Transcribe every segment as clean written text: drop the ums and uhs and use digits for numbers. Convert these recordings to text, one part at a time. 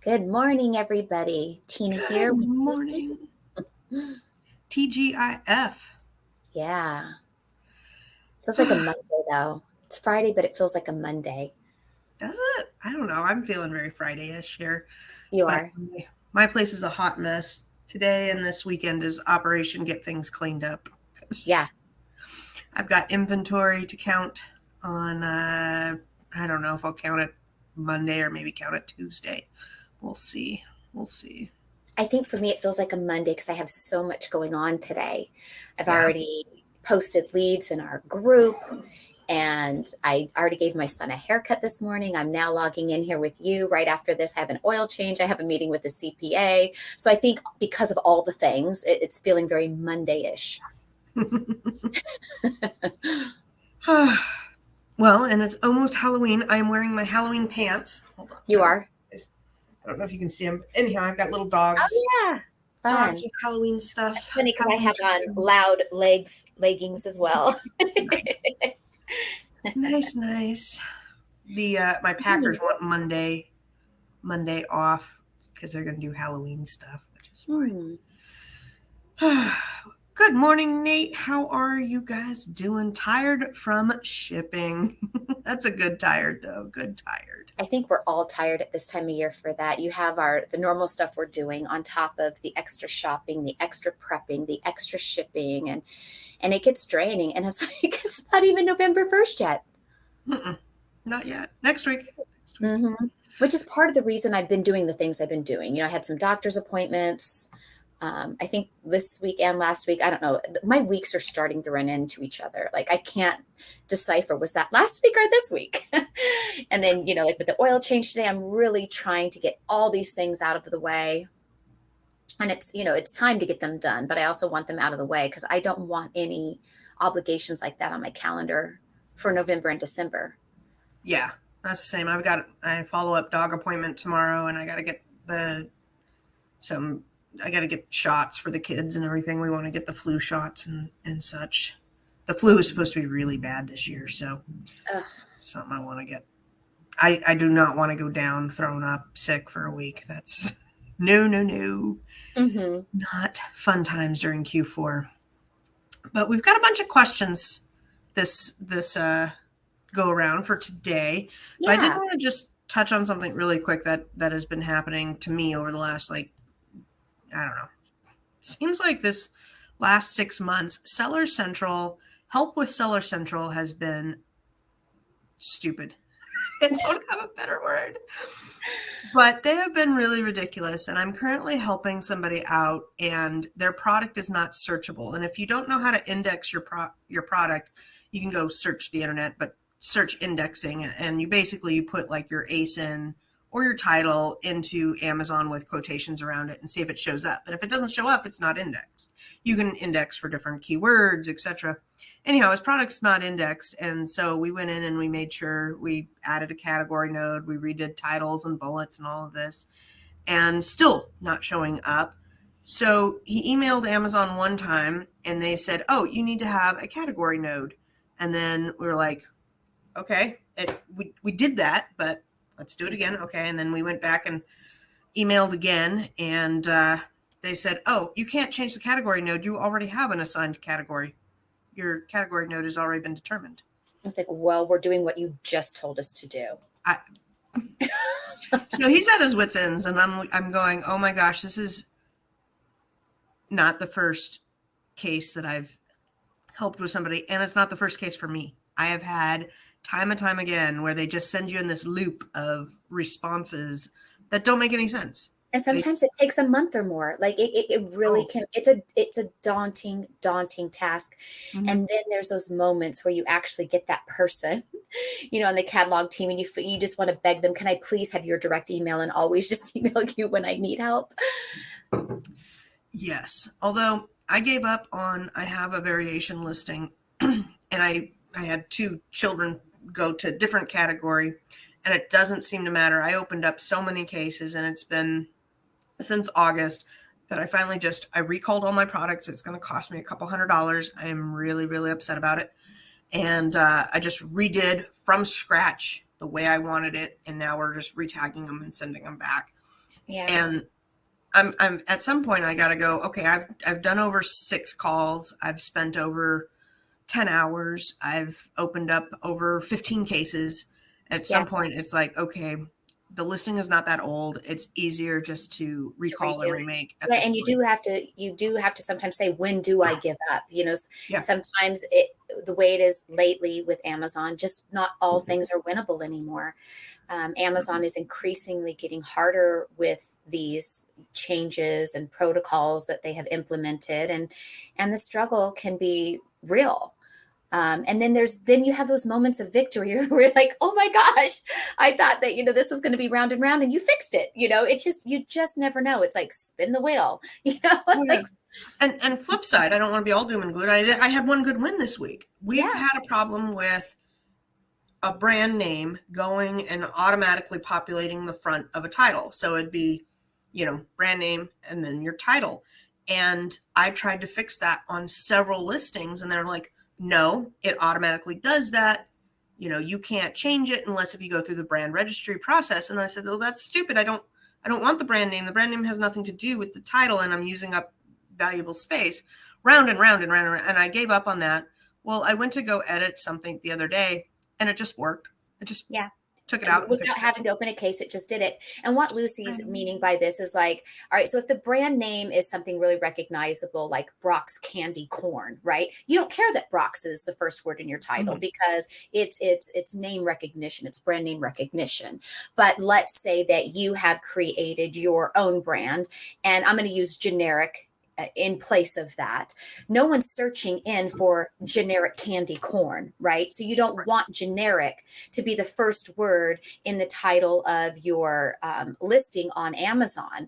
Good morning, everybody. Tina here Good with morning. Lucy. TGIF. Yeah. Feels like a Monday, though. It's Friday, but it feels like a Monday. Does it? I don't know. I'm feeling very Friday-ish here. You But are? my place is a hot mess. Today and this weekend is Operation Get Things Cleaned Up. 'Cause Yeah. I've got inventory to count on, I don't know if I'll count it Monday or maybe count it Tuesday. We'll see. We'll see. I think for me, it feels like a Monday because I have so much going on today. I've Yeah. already posted leads in our group, and I already gave my son a haircut this morning. I'm now logging in here with you. Right after this, I have an oil change. I have a meeting with the CPA. So I think because of all the things, it's feeling very Monday-ish. Well, and it's almost Halloween. I am wearing my Halloween pants. Hold on. You are? I don't know if you can see them. Anyhow, I've got little Oh, dogs. yeah. Dogs Fun. with Halloween That's stuff. funny because I Halloween have on tradition. loud leggings as well. Nice. Nice, nice. The my Packers want Monday off because they're gonna do Halloween stuff, which is Hmm. fine. Good morning, Nate. How are you guys doing? Tired from shipping. That's a good tired though. Good tired. I think we're all tired at this time of year for that. You have the normal stuff we're doing on top of the extra shopping, the extra prepping, the extra shipping, and it gets draining. And it's like it's not even November 1st yet. Mm-mm, not yet. Next week. Next week. Mm-hmm. Which is part of the reason I've been doing the things I've been doing. I had some doctor's appointments. I think this week and last week, I don't know. My weeks are starting to run into each other. Like I can't decipher, was that last week or this week? And then, like with the oil change today, I'm really trying to get all these things out of the way. And it's time to get them done, but I also want them out of the way because I don't want any obligations like that on my calendar for November and December. Yeah, that's the same. I've got a follow-up dog appointment tomorrow, and I got to get some. I got to get shots for the kids and everything. We want to get the flu shots and such. The flu is supposed to be really bad this year, so Ugh. something I want to get. I do not want to go down, thrown up, sick for a week. That's no, no, no. Mm-hmm. Not fun times during Q4. But we've got a bunch of questions this go around for today. But I did Yeah. want to just touch on something really quick that has been happening to me over the last I don't know. Seems like this last 6 months, Seller Central, help with Seller Central has been stupid. I don't have a better word. But they have been really ridiculous, and I'm currently helping somebody out, and their product is not searchable. And if you don't know how to index your product, you can go search the internet, but search indexing, and you put like your ASIN or your title into Amazon with quotations around it and see if it shows up. And if it doesn't show up, it's not indexed. You can index for different keywords, etc. Anyhow, his product's not indexed, and so we went in and we made sure we added a category node, we redid titles and bullets and all of this, and still not showing up. So he emailed Amazon one time and they said, oh, you need to have a category node. And then we were like, okay, we did that, but let's do it again. Okay. And then we went back and emailed again, and they said, oh, you can't change the category node. You already have an assigned category. Your category node has already been determined. It's like, well, we're doing what you just told us to do. So he's at his wit's ends, and I'm going, oh my gosh, this is not the first case that I've helped with somebody, and it's not the first case for me. I have had time and time again where they just send you in this loop of responses that don't make any sense. And sometimes it takes a month or more. Like it really can. It's a daunting task. Mm-hmm. And then there's those moments where you actually get that person, on the catalog team, and you just want to beg them, can I please have your direct email and always just email you when I need help? Yes. Although I gave up on, I have a variation listing, and I had 2 children go to a different category, and it doesn't seem to matter. I opened up so many cases, and it's been since August that I finally I recalled all my products. It's going to cost me a couple $100. I am really, really upset about it. And I just redid from scratch the way I wanted it. And now we're just retagging them and sending them back. Yeah. And I'm at some point I got to go, okay, I've done over 6 calls. I've spent over 10 hours. I've opened up over 15 cases. At some Yeah. point it's like, okay, the listing is not that old. It's easier just to To recall and redo. remake at Yeah, this and point. you do have to sometimes say, when do I give up? Yeah. Sometimes the way it is lately with Amazon, just not all things are winnable anymore. Amazon is increasingly getting harder with these changes and protocols that they have implemented, and the struggle can be real. And then you have those moments of victory where you're like, oh my gosh, I thought that this was going to be round and round, and you fixed it. You just never know. It's like spin the wheel. Oh yeah. Like, And flip side, I don't want to be all doom and gloom. I had one good win this week. We've yeah, had a problem with a brand name going and automatically populating the front of a title. So it'd be, brand name and then your title. And I tried to fix that on several listings, and they're like, no, it automatically does that. You can't change it unless if you go through the brand registry process. And I said, well, that's stupid. I don't want the brand name. The brand name has nothing to do with the title, and I'm using up valuable space. Round and round and round and round. And I gave up on that. Well, I went to go edit something the other day, and it just worked. It just yeah. took it out and Without fixed it. having to open a case, it just did it. And what Lucy's meaning by this is like, all right, so if the brand name is something really recognizable, like Brock's candy corn, right? You don't care that Brock's is the first word in your title Mm-hmm. because it's name recognition, it's brand name recognition. But let's say that you have created your own brand, and I'm going to use generic in place of that. No one's searching in for generic candy corn, right? So you don't Right. want generic to be the first word in the title of your listing on Amazon.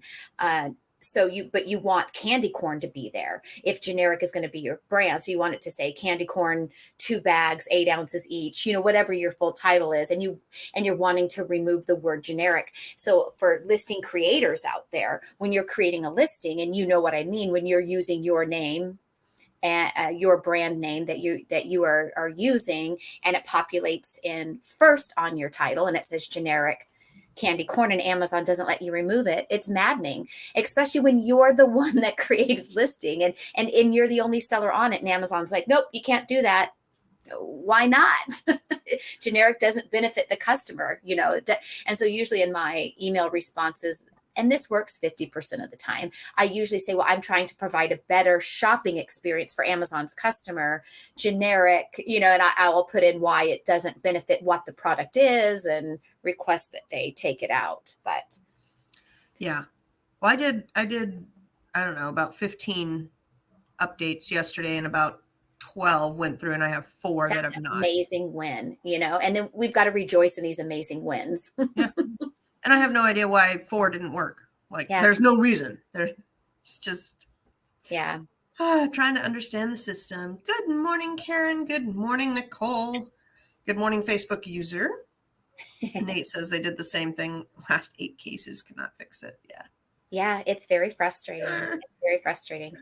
But you want candy corn to be there if generic is going to be your brand. So you want it to say candy corn, 2 bags, 8 ounces each, whatever your full title is. And you're wanting to remove the word generic. So for listing creators out there, when you're creating a listing, and you know what I mean, when you're using your name and your brand name that you are using, and it populates in first on your title and it says generic candy corn, and Amazon doesn't let you remove it, it's maddening, especially when you're the one that created listing, and you're the only seller on it, and Amazon's like, nope, you can't do that. Why not? Generic doesn't benefit the customer. And so usually in my email responses, and this works 50% of the time, I usually say, well, I'm trying to provide a better shopping experience for Amazon's customer. Generic, and I will put in why it doesn't benefit what the product is and request that they take it out. But Yeah. Well, I did, I don't know, about 15 updates yesterday, and about 12 went through, and I have 4 that that's have an not. amazing win, and then we've got to rejoice in these amazing wins. Yeah. And I have no idea why 4 didn't work. Like, Yeah. there's no reason. It's just Yeah. trying to understand the system. Good morning, Karen. Good morning, Nicole. Good morning, Facebook user. Nate says they did the same thing. Last 8 cases could not fix it. Yeah. Yeah, it's very frustrating. Uh, It's very frustrating.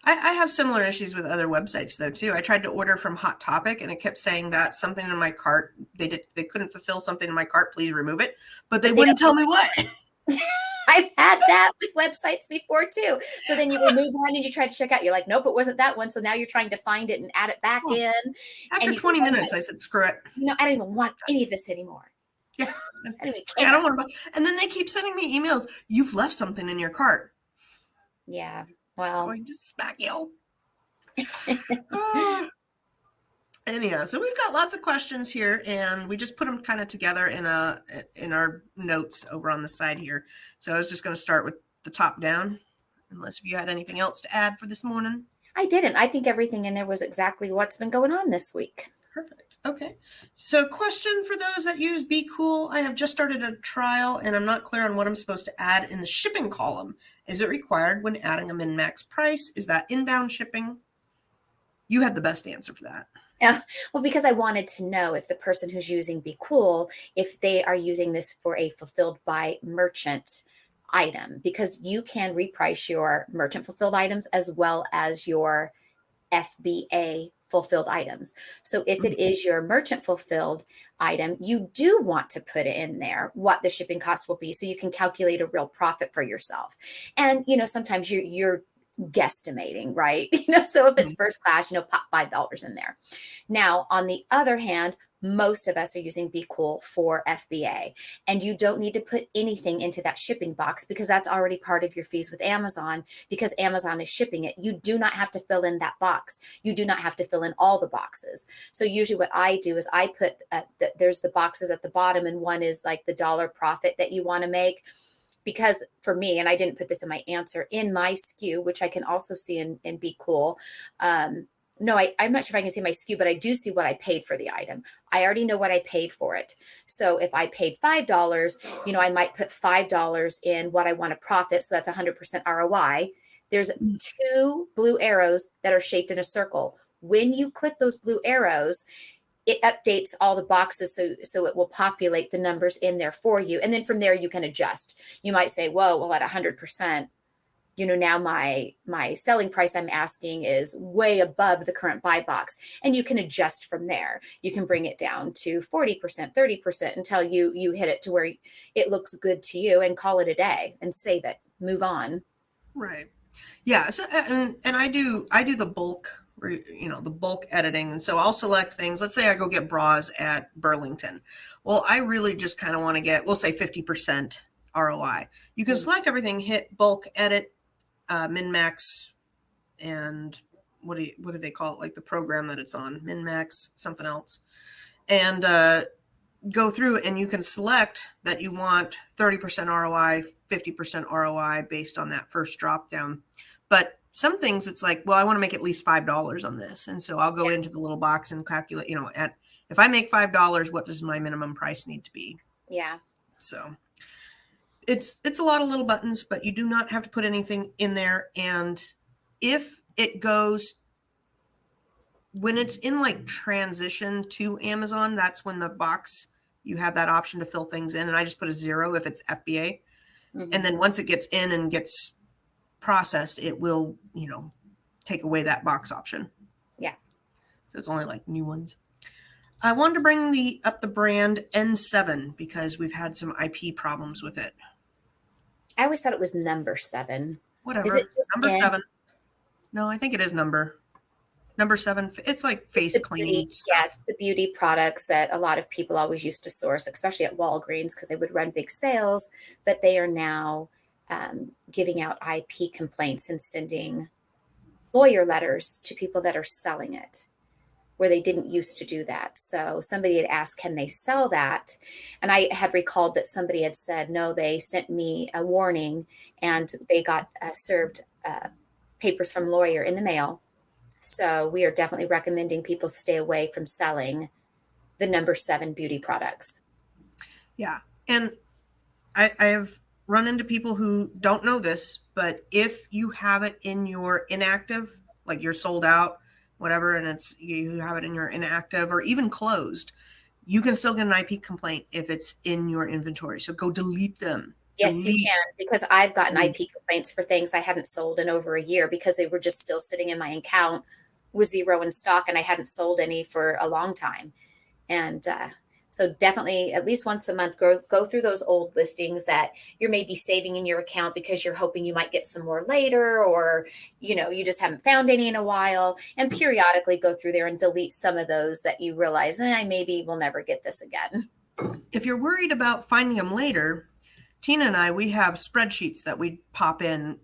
I have similar issues with other websites though too. I tried to order from Hot Topic, and it kept saying that something in my cart, they couldn't fulfill something in my cart, please remove it. But they But they wouldn't don't tell want me you what. to do it. I've had that with websites before too. So then you remove one and you try to check out. You're like, nope, it wasn't that one. So now you're trying to find it and add it back Well, in. after And you think, 20 oh my, minutes, I said, screw it. I don't even want any of this anymore. Yeah. I don't even Yeah, I care. don't want to. And then they keep sending me emails. You've left something in your cart. Yeah. Well, Going to smack you. Anyhow, so we've got lots of questions here, and we just put them kind of together in our notes over on the side here. So I was just going to start with the top down, unless you had anything else to add for this morning. I didn't. I think everything in there was exactly what's been going on this week. Perfect. Okay. So question for those that use Be Cool. I have just started a trial, and I'm not clear on what I'm supposed to add in the shipping column. Is it required when adding a min-max price? Is that inbound shipping? You had the best answer for that. Well, because I wanted to know if the person who's using Be Cool, if they are using this for a fulfilled by merchant item, because you can reprice your merchant fulfilled items as well as your FBA fulfilled items. So if it is your merchant fulfilled item, you do want to put it in there what the shipping cost will be so you can calculate a real profit for yourself. And sometimes you're guesstimating, right? So if it's first class, pop $5 in there. Now, on the other hand, most of us are using Be Cool for FBA, and you don't need to put anything into that shipping box because that's already part of your fees with Amazon because Amazon is shipping it. You do not have to fill in that box. You do not have to fill in all the boxes. So usually what I do is I put, there's the boxes at the bottom, and one is like the dollar profit that you want to make. Because for me, and I didn't put this in my answer, in my SKU, which I can also see in Be Cool, no, I'm not sure if I can see my SKU, but I do see what I paid for the item. I already know what I paid for it. So if I paid $5, I might put $5 in what I want to profit. So that's 100% ROI. There's 2 blue arrows that are shaped in a circle. When you click those blue arrows, it updates all the boxes so it will populate the numbers in there for you. And then from there you can adjust. You might say, whoa, well at 100%, now my selling price I'm asking is way above the current buy box. And you can adjust from there. You can bring it down to 40%, 30% until you hit it to where it looks good to you and call it a day and save it, move on. Right. Yeah. So, and I do the bulk, the bulk editing. And so I'll select things. Let's say I go get bras at Burlington. Well, I really just kind of want to get, we'll say 50% ROI. You can select everything, hit bulk edit, min max, and what do they call it? Like the program that it's on, min max, something else. And, go through and you can select that you want 30% ROI, 50% ROI based on that first drop down. But some things it's like, well, I want to make at least $5 on this. And so I'll go into the little box and calculate, if I make $5, what does my minimum price need to be? Yeah. So it's a lot of little buttons, but you do not have to put anything in there. And if it goes, when it's in like transition to Amazon, that's when the box, you have that option to fill things in. And I just put a 0 if it's FBA. And then once it gets in and gets processed, it will, take away that box option. Yeah. So it's only like new ones. I wanted to bring up the brand N7 because we've had some IP problems with it. I always thought it was number 7. Whatever. Is it just number N? 7. No, I think it is number 7. It's like face cleaning stuff. Yeah, it's the beauty products that a lot of people always used to source, especially at Walgreens, because they would run big sales. But they are now giving out IP complaints and sending lawyer letters to people that are selling it, where they didn't used to do that. So somebody had asked, can they sell that? And I had recalled that somebody had said, no, they sent me a warning and they got served papers from lawyer in the mail. So we are definitely recommending people stay away from selling the number 7 beauty products. Yeah. And I have run into people who don't know this, but if you have it in your inactive, like you're sold out, whatever, and you have it in your inactive or even closed, you can still get an IP complaint if it's in your inventory. So go delete them. Yes, you can, because I've gotten IP complaints for things I hadn't sold in over a year because they were just still sitting in my account with 0 in stock and I hadn't sold any for a long time. And so definitely at least once a month, go through those old listings that you're maybe saving in your account because you're hoping you might get some more later, or, you just haven't found any in a while, and periodically go through there and delete some of those that you realize, I maybe will never get this again. If you're worried about finding them later, Tina and I, we have spreadsheets that we pop in,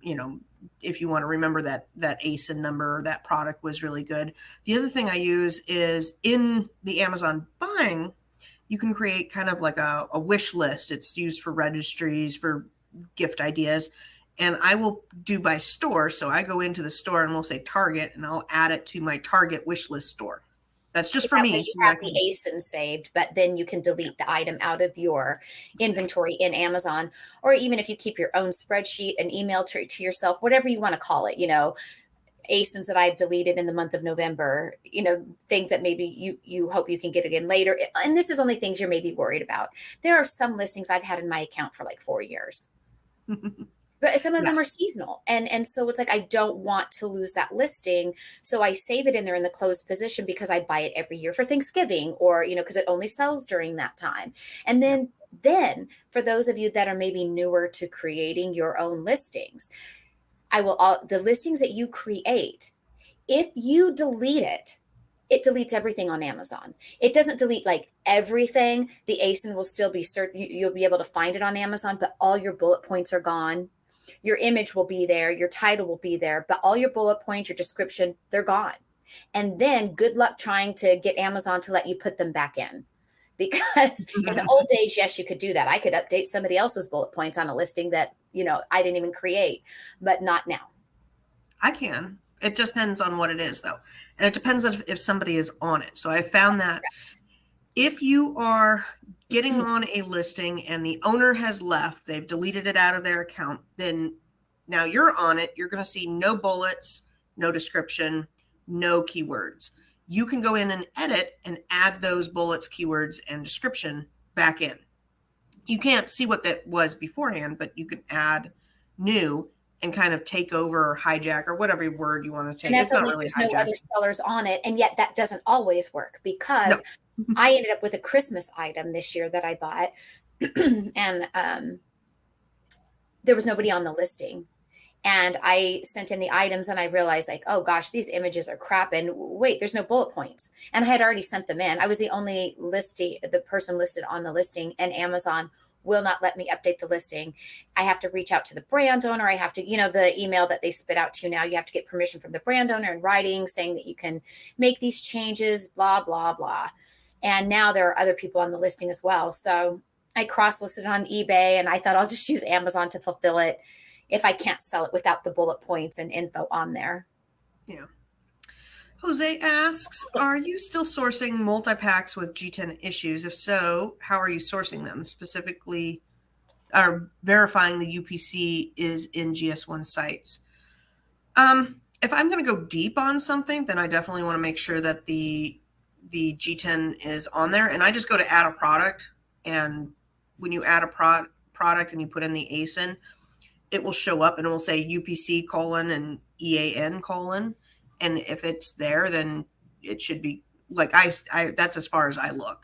if you want to remember that ASIN number, that product was really good. The other thing I use is in the Amazon buying, you can create kind of like a wish list. It's used for registries, for gift ideas. And I will do by store. So I go into the store and we'll say Target, and I'll add it to my Target wish list store. That's just for me. You have the ASIN saved, but then you can delete the item out of your inventory in Amazon, or even if you keep your own spreadsheet and email to yourself, whatever you want to call it, ASINs that I've deleted in the month of November, things that maybe you hope you can get again later. And this is only things you're maybe worried about. There are some listings I've had in my account for like 4 years. But some of Yeah. them are seasonal. And so it's like I don't want to lose that listing. So I save it in there in the closed position because I buy it every year for Thanksgiving or, because it only sells during that time. And Yeah. then for those of you that are maybe newer to creating your own listings, I will all the listings that you create, if you delete it, it deletes everything on Amazon. It doesn't delete like everything. The ASIN will still be certain, you'll be able to find it on Amazon, but all your bullet points are gone. Your image will be there, your title will be there, but all your bullet points, your description, they're gone. And then good luck trying to get Amazon to let you put them back in. Because in the old days, yes, you could do that. I could update somebody else's bullet points on a listing that, I didn't even create, but not now. I can. It just depends on what it is, though. And it depends if somebody is on it. So I found that if you are getting on a listing and the owner has left, they've deleted it out of their account, then now you're on it, you're going to see no bullets, no description, no keywords. You can go in and edit and add those bullets, keywords, and description back in. You can't see what that was beforehand, but you can add new and kind of take over or hijack or whatever word you want to And take. that's It's not only if really there's no hijack. other sellers on it. And yet that doesn't always work No. because I ended up with a Christmas item this year that I bought. And there was nobody on the listing. And I sent in the items and I realized, like, oh gosh, these images are crap. And wait, there's no bullet points. And I had already sent them in. I was the only the person listed on the listing, and Amazon will not let me update the listing. I have to reach out to the brand owner. I have to, the email that they spit out to you now, you have to get permission from the brand owner in writing saying that you can make these changes, blah, blah, blah. And now there are other people on the listing as well. So I cross listed on eBay and I thought I'll just use Amazon to fulfill it if I can't sell it without the bullet points and info on there. Yeah. Jose asks, are you still sourcing multi-packs with G10 issues? If so, how are you sourcing them? Specifically, are verifying the UPC is in GS1 sites. If I'm going to go deep on something, then I definitely want to make sure that the G10 is on there. And I just go to add a product. And when you add a product and you put in the ASIN, it will show up and it will say UPC colon and EAN colon. And if it's there, then it should be like I that's as far as I look.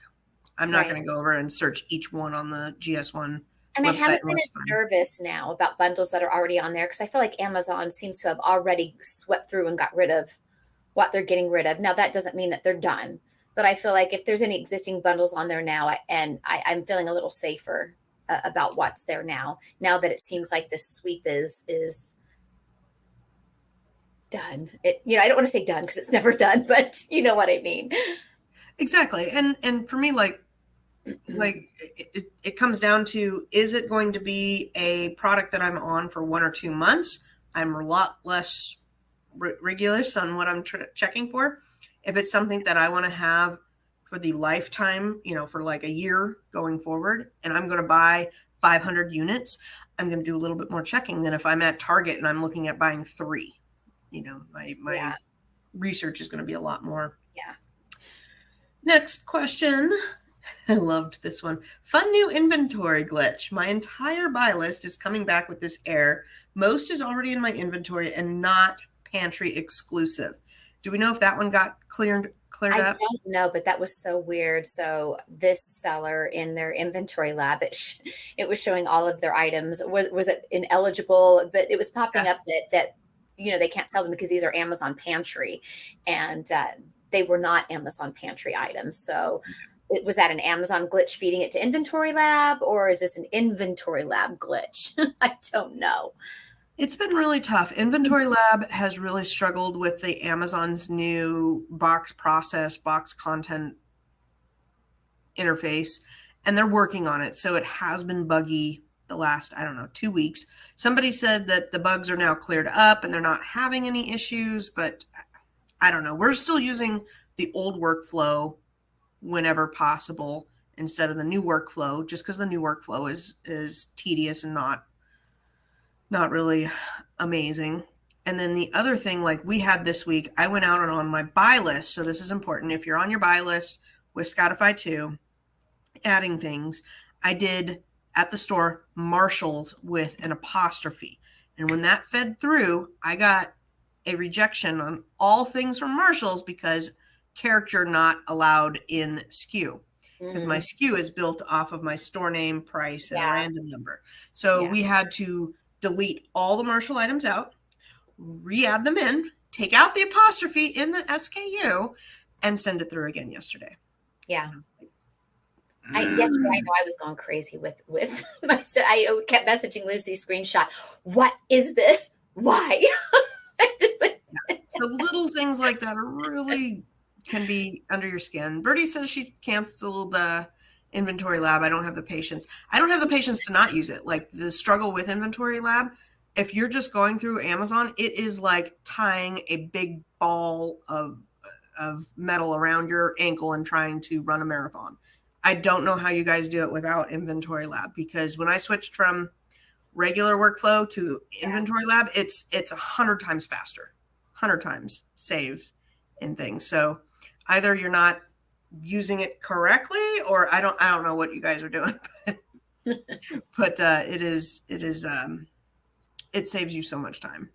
I'm not Right. going to go over and search each one on the GS1 And I website haven't been unless as nervous now about bundles that are already on there because I feel like Amazon seems to have already swept through and got rid of what they're getting rid of. Now, that doesn't mean that they're done, but I feel like if there's any existing bundles on there now, I'm feeling a little safer about what's there now that it seems like this sweep is done. I don't want to say done because it's never done, but you know what I mean. exactly. And for me, like it comes down to, is it going to be a product that I'm on for 1 or 2 months? I'm a lot less rigorous on what I'm checking for. If it's something that I want to have for the lifetime, for like a year going forward, and I'm going to buy 500 units, I'm going to do a little bit more checking than if I'm at Target and I'm looking at buying 3. My Yeah. research is going to be a lot more. Yeah. Next question. I loved this one. Fun new inventory glitch. My entire buy list is coming back with this error. Most is already in my inventory and not pantry exclusive. Do we know if that one got cleared I up? don't know, but that was so weird. So this seller in their inventory lab, it was showing all of their items. Was it ineligible? But it was popping up that they can't sell them because these are Amazon Pantry, and they were not Amazon Pantry items. So was that an Amazon glitch feeding it to inventory lab, or is this an inventory lab glitch? I don't know. It's been really tough. Inventory Lab has really struggled with the Amazon's new box process, box content interface, and they're working on it. So it has been buggy the last, I don't know, 2 weeks. Somebody said that the bugs are now cleared up and they're not having any issues, but I don't know. We're still using the old workflow whenever possible instead of the new workflow, just because the new workflow is tedious and not really amazing. And then the other thing, like we had this week, I went out and on my buy list. So this is important. If you're on your buy list with Spotify 2, adding things, I did at the store, Marshalls with an apostrophe. And when that fed through, I got a rejection on all things from Marshalls because character not allowed in SKU, because my Mm, SKU is built off of my store name, price, and a yeah. random number. So Yeah. we had to delete all the Marshall items out, re-add them in, take out the apostrophe in the SKU, and send it through again yesterday. Yeah. Yesterday, I know I was going crazy with my. I kept messaging Lucy screenshot. What is this? Why? Just like, So little things like that are really can be under your skin. Birdie says she canceled the inventory lab. I don't have the patience. I don't have the patience to not use it. Like the struggle with inventory lab, if you're just going through Amazon, it is like tying a big ball of metal around your ankle and trying to run a marathon. I don't know how you guys do it without inventory lab, because when I switched from regular workflow to yeah. inventory lab, it's 100 times faster, 100 times saved in things. So either you're not using it correctly, or I don't know what you guys are doing, but it saves you so much time.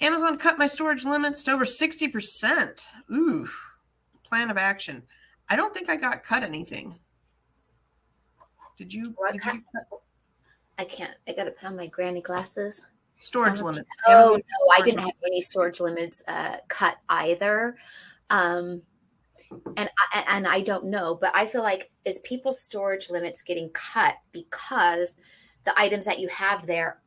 Amazon cut my storage limits to over 60%. Ooh, plan of action. I don't think I got cut anything. Did you? What Did you get cut? I can't. I got to put on my granny glasses. Storage limits? Oh Amazon no, I storage didn't have limits. any storage limits cut either. Um, and I don't know, but I feel like is people's storage limits getting cut because the items that you have there,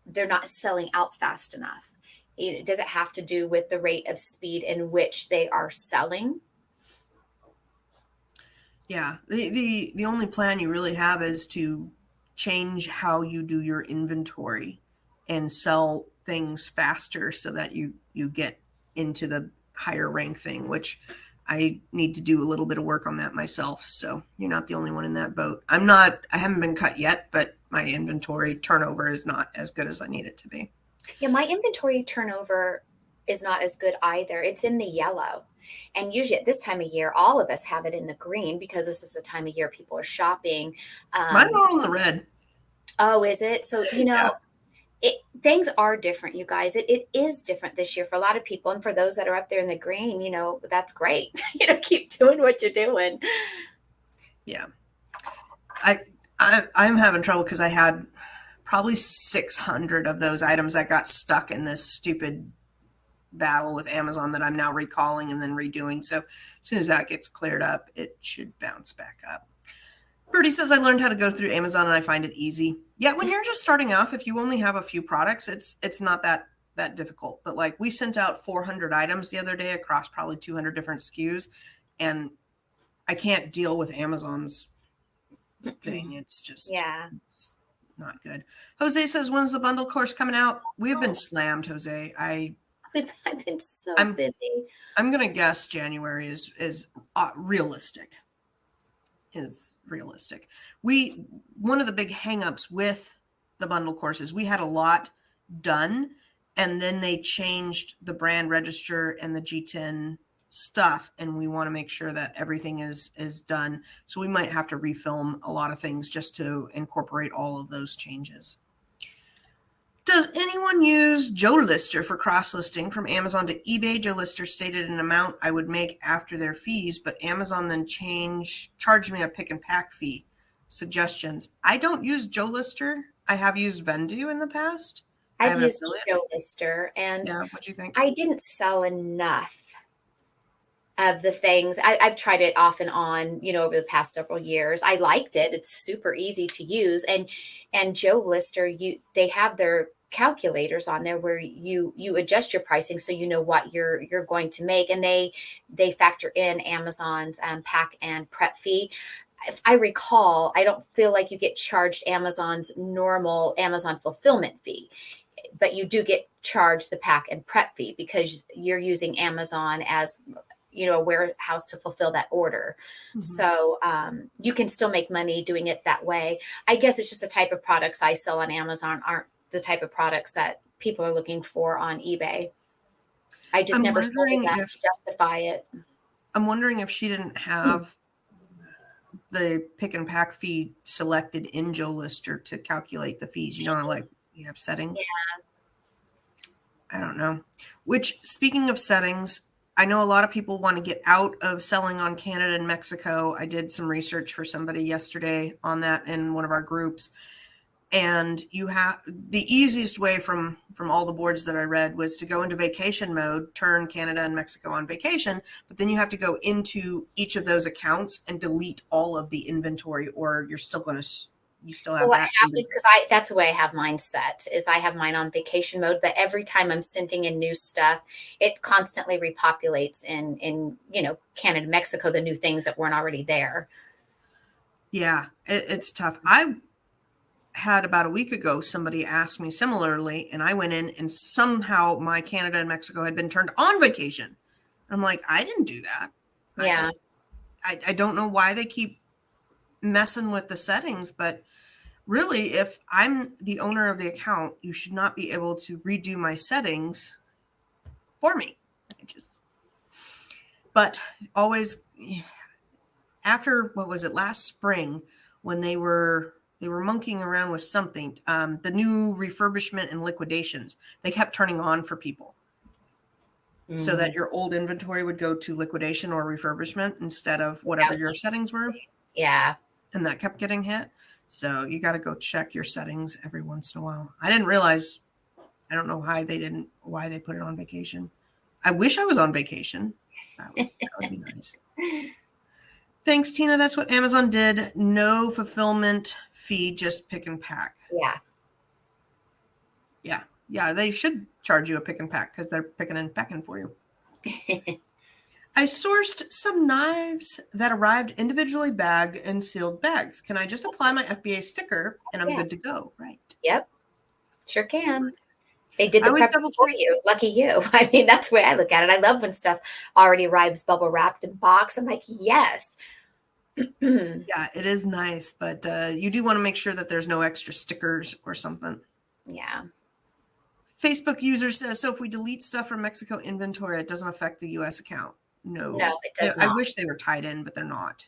they're not selling out fast enough. Does it have to do with the rate of speed in which they are selling? Yeah, the only plan you really have is to change how you do your inventory and sell things faster so that you get into the higher rank thing, which I need to do a little bit of work on that myself. So you're not the only one in that boat. I haven't been cut yet, but my inventory turnover is not as good as I need it to be. Yeah, my inventory turnover is not as good either. It's in the yellow. And usually at this time of year, all of us have it in the green because this is the time of year people are shopping. Mine Um, are all in the red. oh, is it? So, Yeah. things are different, you guys. It is different this year for a lot of people. And for those that are up there in the green, that's great. Keep doing what you're doing. Yeah. I, I'm having trouble because I had probably 600 of those items that got stuck in this stupid battle with Amazon that I'm now recalling and then redoing. So as soon as that gets cleared up, it should bounce back up. Birdie says I learned how to go through Amazon and I find it easy. Yeah, when you're just starting off, if you only have a few products, it's not that difficult. But like we sent out 400 items the other day across probably 200 different SKUs, and I can't deal with Amazon's thing. Yeah. It's not good. Jose says, when's the bundle course coming out? We've been slammed, Jose. I've been so I'm busy. I'm gonna guess January is realistic. Is realistic. We One of the big hangups with the bundle courses, we had a lot done, and then they changed the brand register and the G10 stuff, and we want to make sure that everything is done. So we might have to refilm a lot of things just to incorporate all of those changes. Does anyone use Joe Lister for cross-listing from Amazon to eBay? Joe Lister stated an amount I would make after their fees, but Amazon then charged me a pick and pack fee. Suggestions. I don't use Joe Lister. I have used Vendu in the past. I I've have an used affiliate. Joe Lister and Yeah, what do you think? I didn't sell enough of the things. I've tried it off and on, over the past several years. I liked it. It's super easy to use. And Joe Lister, they have their calculators on there where you adjust your pricing so you know what you're going to make, and they factor in Amazon's pack and prep fee. If I recall, I don't feel like you get charged Amazon's normal Amazon fulfillment fee, but you do get charged the pack and prep fee because you're using Amazon as a warehouse to fulfill that order. Mhm. So you can still make money doing it that way. I guess it's just the type of products I sell on Amazon aren't the type of products that people are looking for on eBay. I just I'm never sold wondering enough if to justify it. I'm wondering if she didn't have the pick and pack fee selected in Joe Lister to calculate the fees. You know, like you have settings. I don't know. Which, speaking of settings, I know a lot of people want to get out of selling on Canada and Mexico. I did some research for somebody yesterday on that in one of our groups. And you have the easiest way from all the boards that I read was to go into vacation mode, turn Canada and Mexico on vacation, but then you have to go into each of those accounts and delete all of the inventory, or you're still going to you still Well, have what that happens, because that's the way I have mine set, is I have mine on vacation mode, but every time I'm sending in new stuff, it constantly repopulates in Canada, Mexico, the new things that weren't already there. Yeah, it's tough. I had about a week ago somebody asked me similarly, and I went in and somehow my Canada and Mexico had been turned on vacation. I'm like, I didn't do that. Yeah. I don't know why they keep messing with the settings, but really, if I'm the owner of the account, you should not be able to redo my settings for me. But always, after, what was it, last spring, when they were monkeying around with something, the new refurbishment and liquidations, they kept turning on for people so that your old inventory would go to liquidation or refurbishment instead of whatever your settings were. Yeah. And that kept getting hit. So you got to go check your settings every once in a while. I didn't realize, I don't know why they put it on vacation. I wish I was on vacation. That would be nice. Thanks, Tina. That's what Amazon did. No fulfillment fee, just pick and pack. Yeah. Yeah, they should charge you a pick and pack because they're picking and packing for you. I sourced some knives that arrived individually bagged in sealed bags. Can I just apply my FBA sticker and I'm good to go? Right. Yep. Sure can. They did I the always prep double for check. you. Lucky you. I mean, that's the way I look at it. I love when stuff already arrives bubble wrapped in box. I'm like, yes. Yeah, it is nice, but you do want to make sure that there's no extra stickers or something. Yeah. Facebook user says, so if we delete stuff from Mexico inventory, it doesn't affect the US account. No, it does I not. wish they were tied in, but they're not.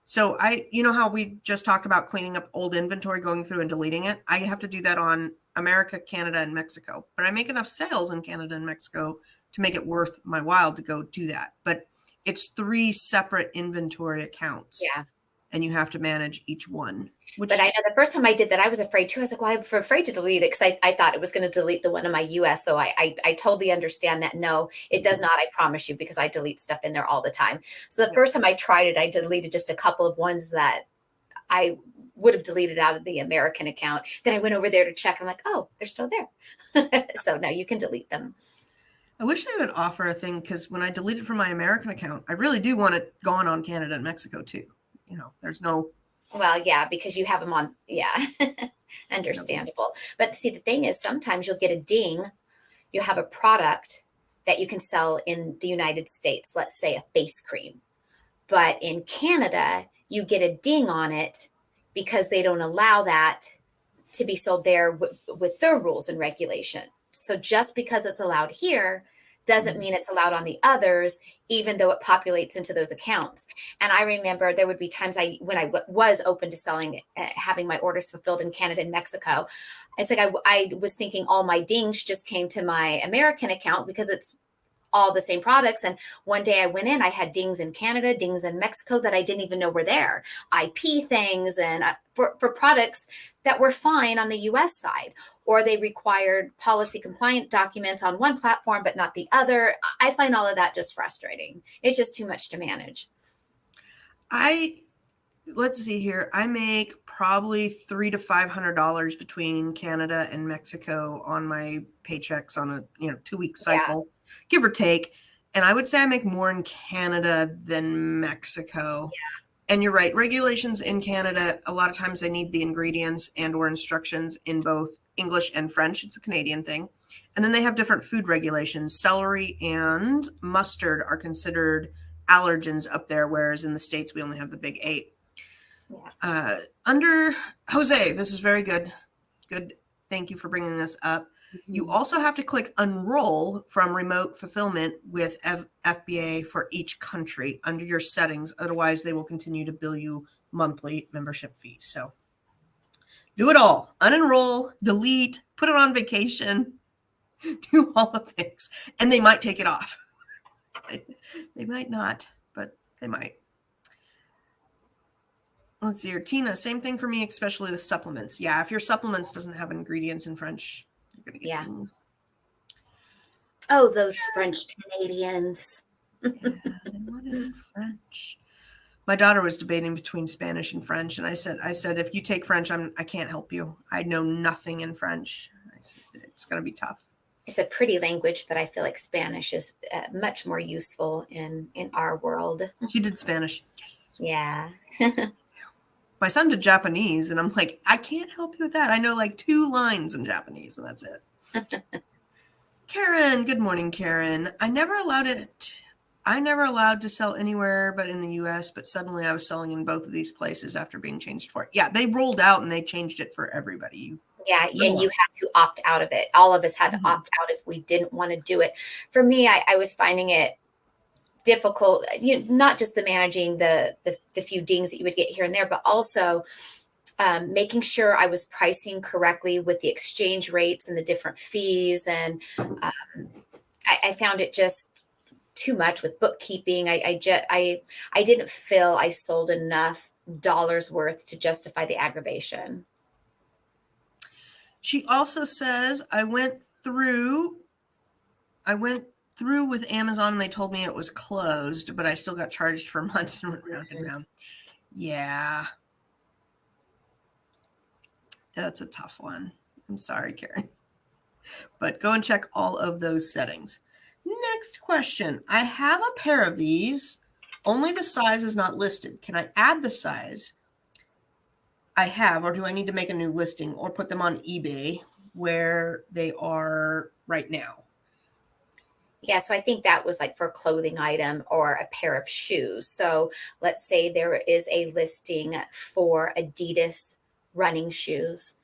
So you know how we just talked about cleaning up old inventory, going through and deleting it? I have to do that on America, Canada, and Mexico. But I make enough sales in Canada and Mexico to make it worth my while to go do that. But it's 3 separate inventory accounts. Yeah. And you have to manage each one. But I know the first time I did that, I was afraid too. I was like, well, I'm afraid to delete it because I thought it was going to delete the one in my US. So I totally understand that. No, it does not. I promise you, because I delete stuff in there all the time. So the first time I tried it, I deleted just a couple of ones that I would have deleted out of the American account. Then I went over there to check. I'm like, oh, they're still there. So now you can delete them. I wish they would offer a thing, because when I deleted from my American account, I really do want it gone on Canada and Mexico too. You know, there's no. Well, yeah, because you have them on. Yeah. Understandable. But see, the thing is, sometimes you'll get a ding. You have a product that you can sell in the United States, let's say a face cream. But in Canada, you get a ding on it because they don't allow that to be sold there with their rules and regulation. So just because it's allowed here doesn't mean it's allowed on the others, even though it populates into those accounts. And I remember there would be times when I was open to selling, having my orders fulfilled in Canada and Mexico. It's like I was thinking all my dings just came to my American account because it's all the same products. And one day I went in, I had dings in Canada, dings in Mexico that I didn't even know were there. IP things and for products that were fine on the US side, or they required policy compliant documents on one platform, but not the other. I find all of that just frustrating. It's just too much to manage. Let's see here. I make probably $300 to $500 between Canada and Mexico on my paychecks on a 2-week cycle, give or take. And I would say I make more in Canada than Mexico. Yeah. And you're right. Regulations in Canada, a lot of times they need the ingredients and or instructions in both English and French. It's a Canadian thing. And then they have different food regulations. Celery and mustard are considered allergens up there, whereas in the States we only have the big 8. Yeah. Under Jose, this is very good. Good. Thank you for bringing this up. Mm-hmm. You also have to click unroll from remote fulfillment with FBA for each country under your settings. Otherwise, they will continue to bill you monthly membership fee. So do it all. Unenroll, delete, put it on vacation, do all the things. And they might take it off. They might not, but they might. Let's see here. Tina, same thing for me, especially with supplements. Yeah, if your supplements doesn't have ingredients in French, you're going to get Yeah. things. Oh, those French Canadians. Yeah, they want it in French. My daughter was debating between Spanish and French, and I said, if you take French, I can't help you. I know nothing in French. I said, it's going to be tough. It's a pretty language, but I feel like Spanish is much more useful in our world. She did Spanish. Yes. Yeah. My son did Japanese, and I'm like, I can't help you with that. I know like 2 lines in Japanese, and that's it. Karen, good morning, Karen. I never allowed to sell anywhere but in the US, but suddenly I was selling in both of these places after being changed for it. Yeah, they rolled out and they changed it for everybody. Yeah, and you had to opt out of it. All of us had to opt out if we didn't want to do it. For me, I was finding it difficult, not just the managing the few dings that you would get here and there, but also making sure I was pricing correctly with the exchange rates and the different fees. And I found it just too much with bookkeeping. I didn't feel I sold enough dollars worth to justify the aggravation. She also says, I went through with Amazon and they told me it was closed, but I still got charged for months and went round and round. Yeah. That's a tough one. I'm sorry, Karen. But go and check all of those settings. Next question. I have a pair of these. Only the size is not listed. Can I add the size I have, or do I need to make a new listing or put them on eBay where they are right now? Yeah, so I think that was like for a clothing item or a pair of shoes. So let's say there is a listing for Adidas running shoes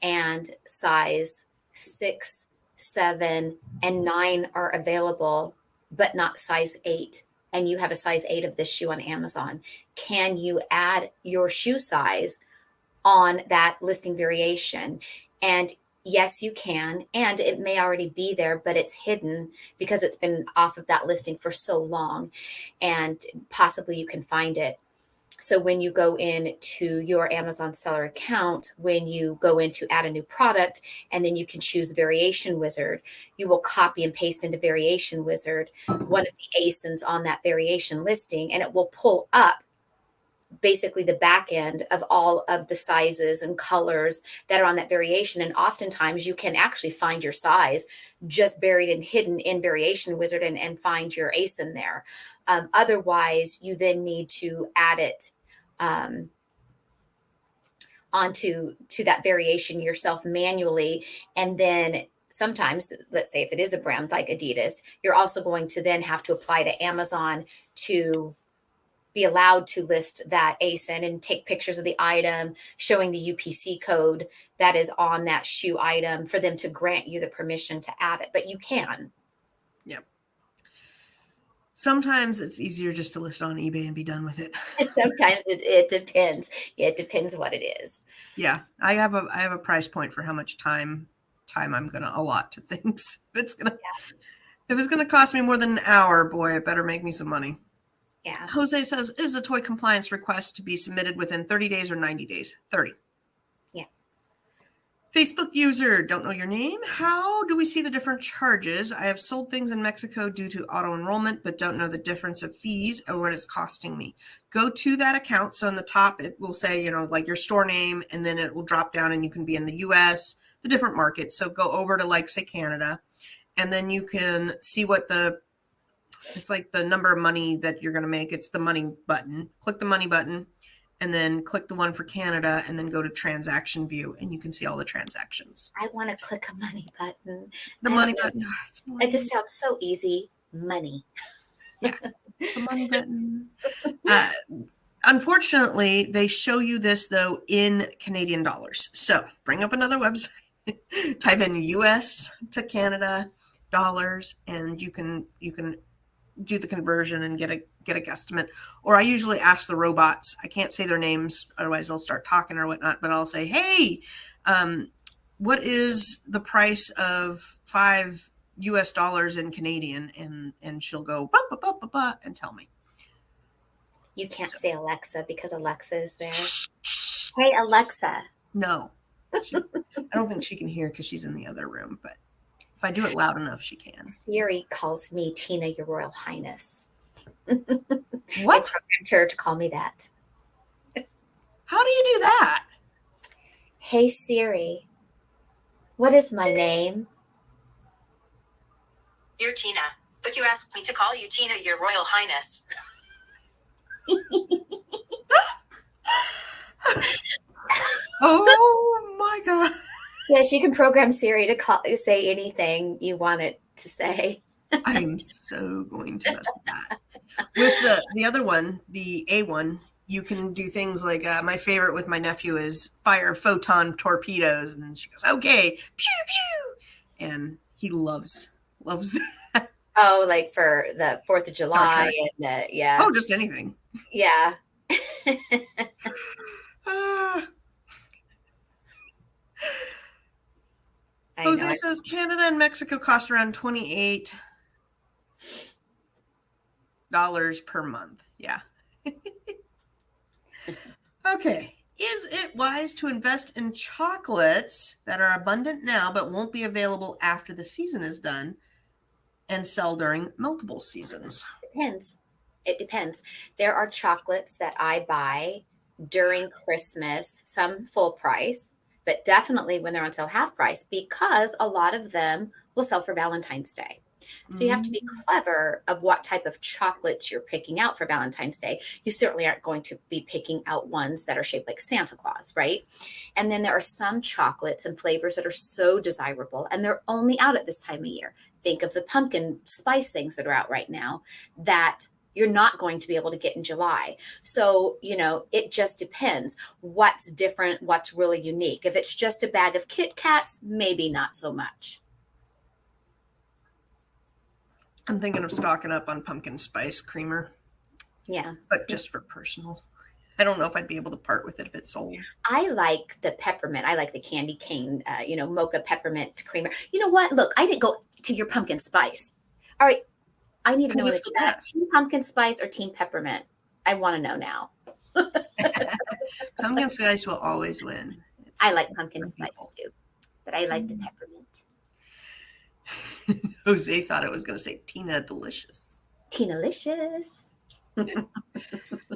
and size 6, 7, and 9 are available, but not size 8. And you have a size 8 of this shoe on Amazon. Can you add your shoe size on that listing variation? And yes, you can. And it may already be there, but it's hidden because it's been off of that listing for so long. And possibly you can find it. So when you go into your Amazon seller account, when you go in to add a new product, and then you can choose the variation wizard, you will copy and paste into variation wizard one of the ASINs on that variation listing, and it will pull up basically the back end of all of the sizes and colors that are on that variation. And oftentimes you can actually find your size just buried and hidden in variation wizard and find your ASIN there. Otherwise you then need to add it onto that variation yourself manually. And then sometimes, let's say if it is a brand like Adidas, you're also going to then have to apply to Amazon to be allowed to list that ASIN and take pictures of the item, showing the UPC code that is on that shoe item for them to grant you the permission to add it. But you can. Yep. Sometimes it's easier just to list it on eBay and be done with it. Sometimes it depends. It depends what it is. Yeah, I have a price point for how much time I'm going to allot to things. If it's gonna cost me more than an hour, boy, it better make me some money. Yeah. Jose says, is the toy compliance request to be submitted within 30 days or 90 days? 30. Yeah. Facebook user, don't know your name. How do we see the different charges? I have sold things in Mexico due to auto enrollment, but don't know the difference of fees or what it's costing me. Go to that account. So in the top, it will say, like your store name, and then it will drop down and you can be in the US, the different markets. So go over to like, say, Canada, and then you can see what it's like the number of money that you're going to make. It's the money button. Click the money button and then click the one for Canada and then go to transaction view and you can see all the transactions. I want to click a money button. The money button. It just sounds so easy. Money. Yeah. The money button. Unfortunately, they show you this though in Canadian dollars. So bring up another website, type in US to Canada dollars, and you can do the conversion and get get a guesstimate. Or I usually ask the robots. I can't say their names, otherwise they'll start talking or whatnot. But I'll say, "Hey, what is the price of $5 in Canadian?" And she'll go bah, bah, bah, bah, bah, and tell me. You can't So, say Alexa because Alexa is there. Hey, Alexa. no, I don't think she can hear because she's in the other room. But if I do it loud enough, she can. Siri calls me Tina, Your Royal Highness. I What? programmed her to call me that. How do you do that? Hey, Siri, what is my name? You're Tina, but you asked me to call you Tina, Your Royal Highness. Oh my God. Yes, you can program Siri to say anything you want it to say. I am so going to mess with that. With the other one, the A one, you can do things like my favorite with my nephew is fire photon torpedoes, and she goes, "Okay, pew pew," and he loves that. Oh, like for the 4th of Star July Trek. and yeah. Oh, just anything. Yeah. Uh, I Jose know. says Canada and Mexico cost around $28 per month. Yeah. Okay. Is it wise to invest in chocolates that are abundant now but won't be available after the season is done and sell during multiple seasons? Depends. It depends. There are chocolates that I buy during Christmas, some full price, but definitely when they're on sale half price because a lot of them will sell for Valentine's Day. So you have to be clever of what type of chocolates you're picking out for Valentine's Day. You certainly aren't going to be picking out ones that are shaped like Santa Claus, right? And then there are some chocolates and flavors that are so desirable and they're only out at this time of year. Think of the pumpkin spice things that are out right now that you're not going to be able to get in July. So, it just depends what's different, what's really unique. If it's just a bag of Kit Kats, maybe not so much. I'm thinking of stocking up on pumpkin spice creamer, Yeah. but just for personal. I don't know if I'd be able to part with it if it's sold. I like the peppermint. I like the candy cane, mocha peppermint creamer. You know what? Look, I didn't go to your pumpkin spice. All right. I need to Because know it's that the best. team pumpkin spice or team peppermint. I want to know now. Pumpkin spice will always win. I like pumpkin spice too, but I like the peppermint. Jose thought it was going to say Tina Delicious. Tina-licious. All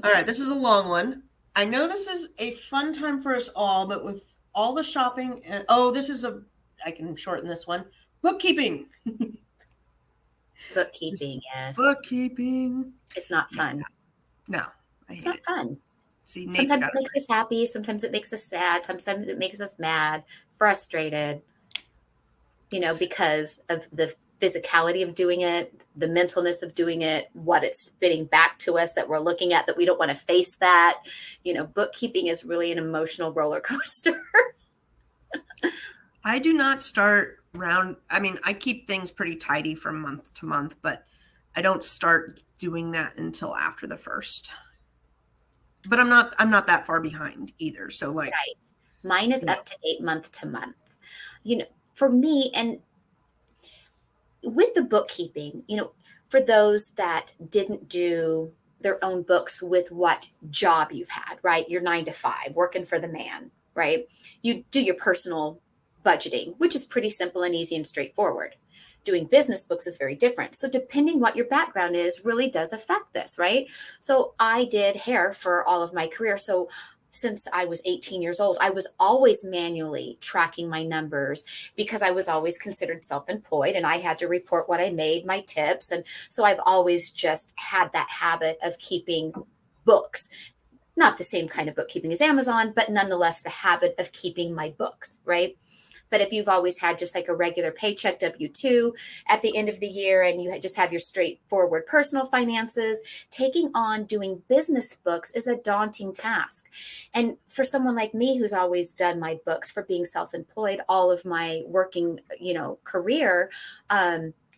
right, this is a long one. I know this is a fun time for us all, but with all the shopping and I can shorten this one. Bookkeeping. Bookkeeping, yes. Bookkeeping. It's not fun. No, I It's hate not it. fun. See, Nate's Sometimes got it makes us happy. Sometimes it makes us sad. Sometimes it makes us mad, frustrated, because of the physicality of doing it, the mentalness of doing it, what it's spitting back to us that we're looking at that we don't want to face that. Bookkeeping is really an emotional roller coaster. I do not start I keep things pretty tidy from month to month, but I don't start doing that until after the first. But I'm not that far behind either. So like Right. Mine is up to date month to month. For me, and with the bookkeeping, for those that didn't do their own books with what job you've had, right? You're 9 to 5, working for the man, right? You do your personal budgeting, which is pretty simple and easy and straightforward. Doing business books is very different. So depending what your background is really does affect this, right? So I did hair for all of my career. So since I was 18 years old, I was always manually tracking my numbers because I was always considered self-employed and I had to report what I made, my tips. And so I've always just had that habit of keeping books. Not the same kind of bookkeeping as Amazon, but nonetheless the habit of keeping my books, right? But if you've always had just like a regular paycheck W-2 at the end of the year and you just have your straightforward personal finances, taking on doing business books is a daunting task. And for someone like me who's always done my books for being self-employed all of my working, career,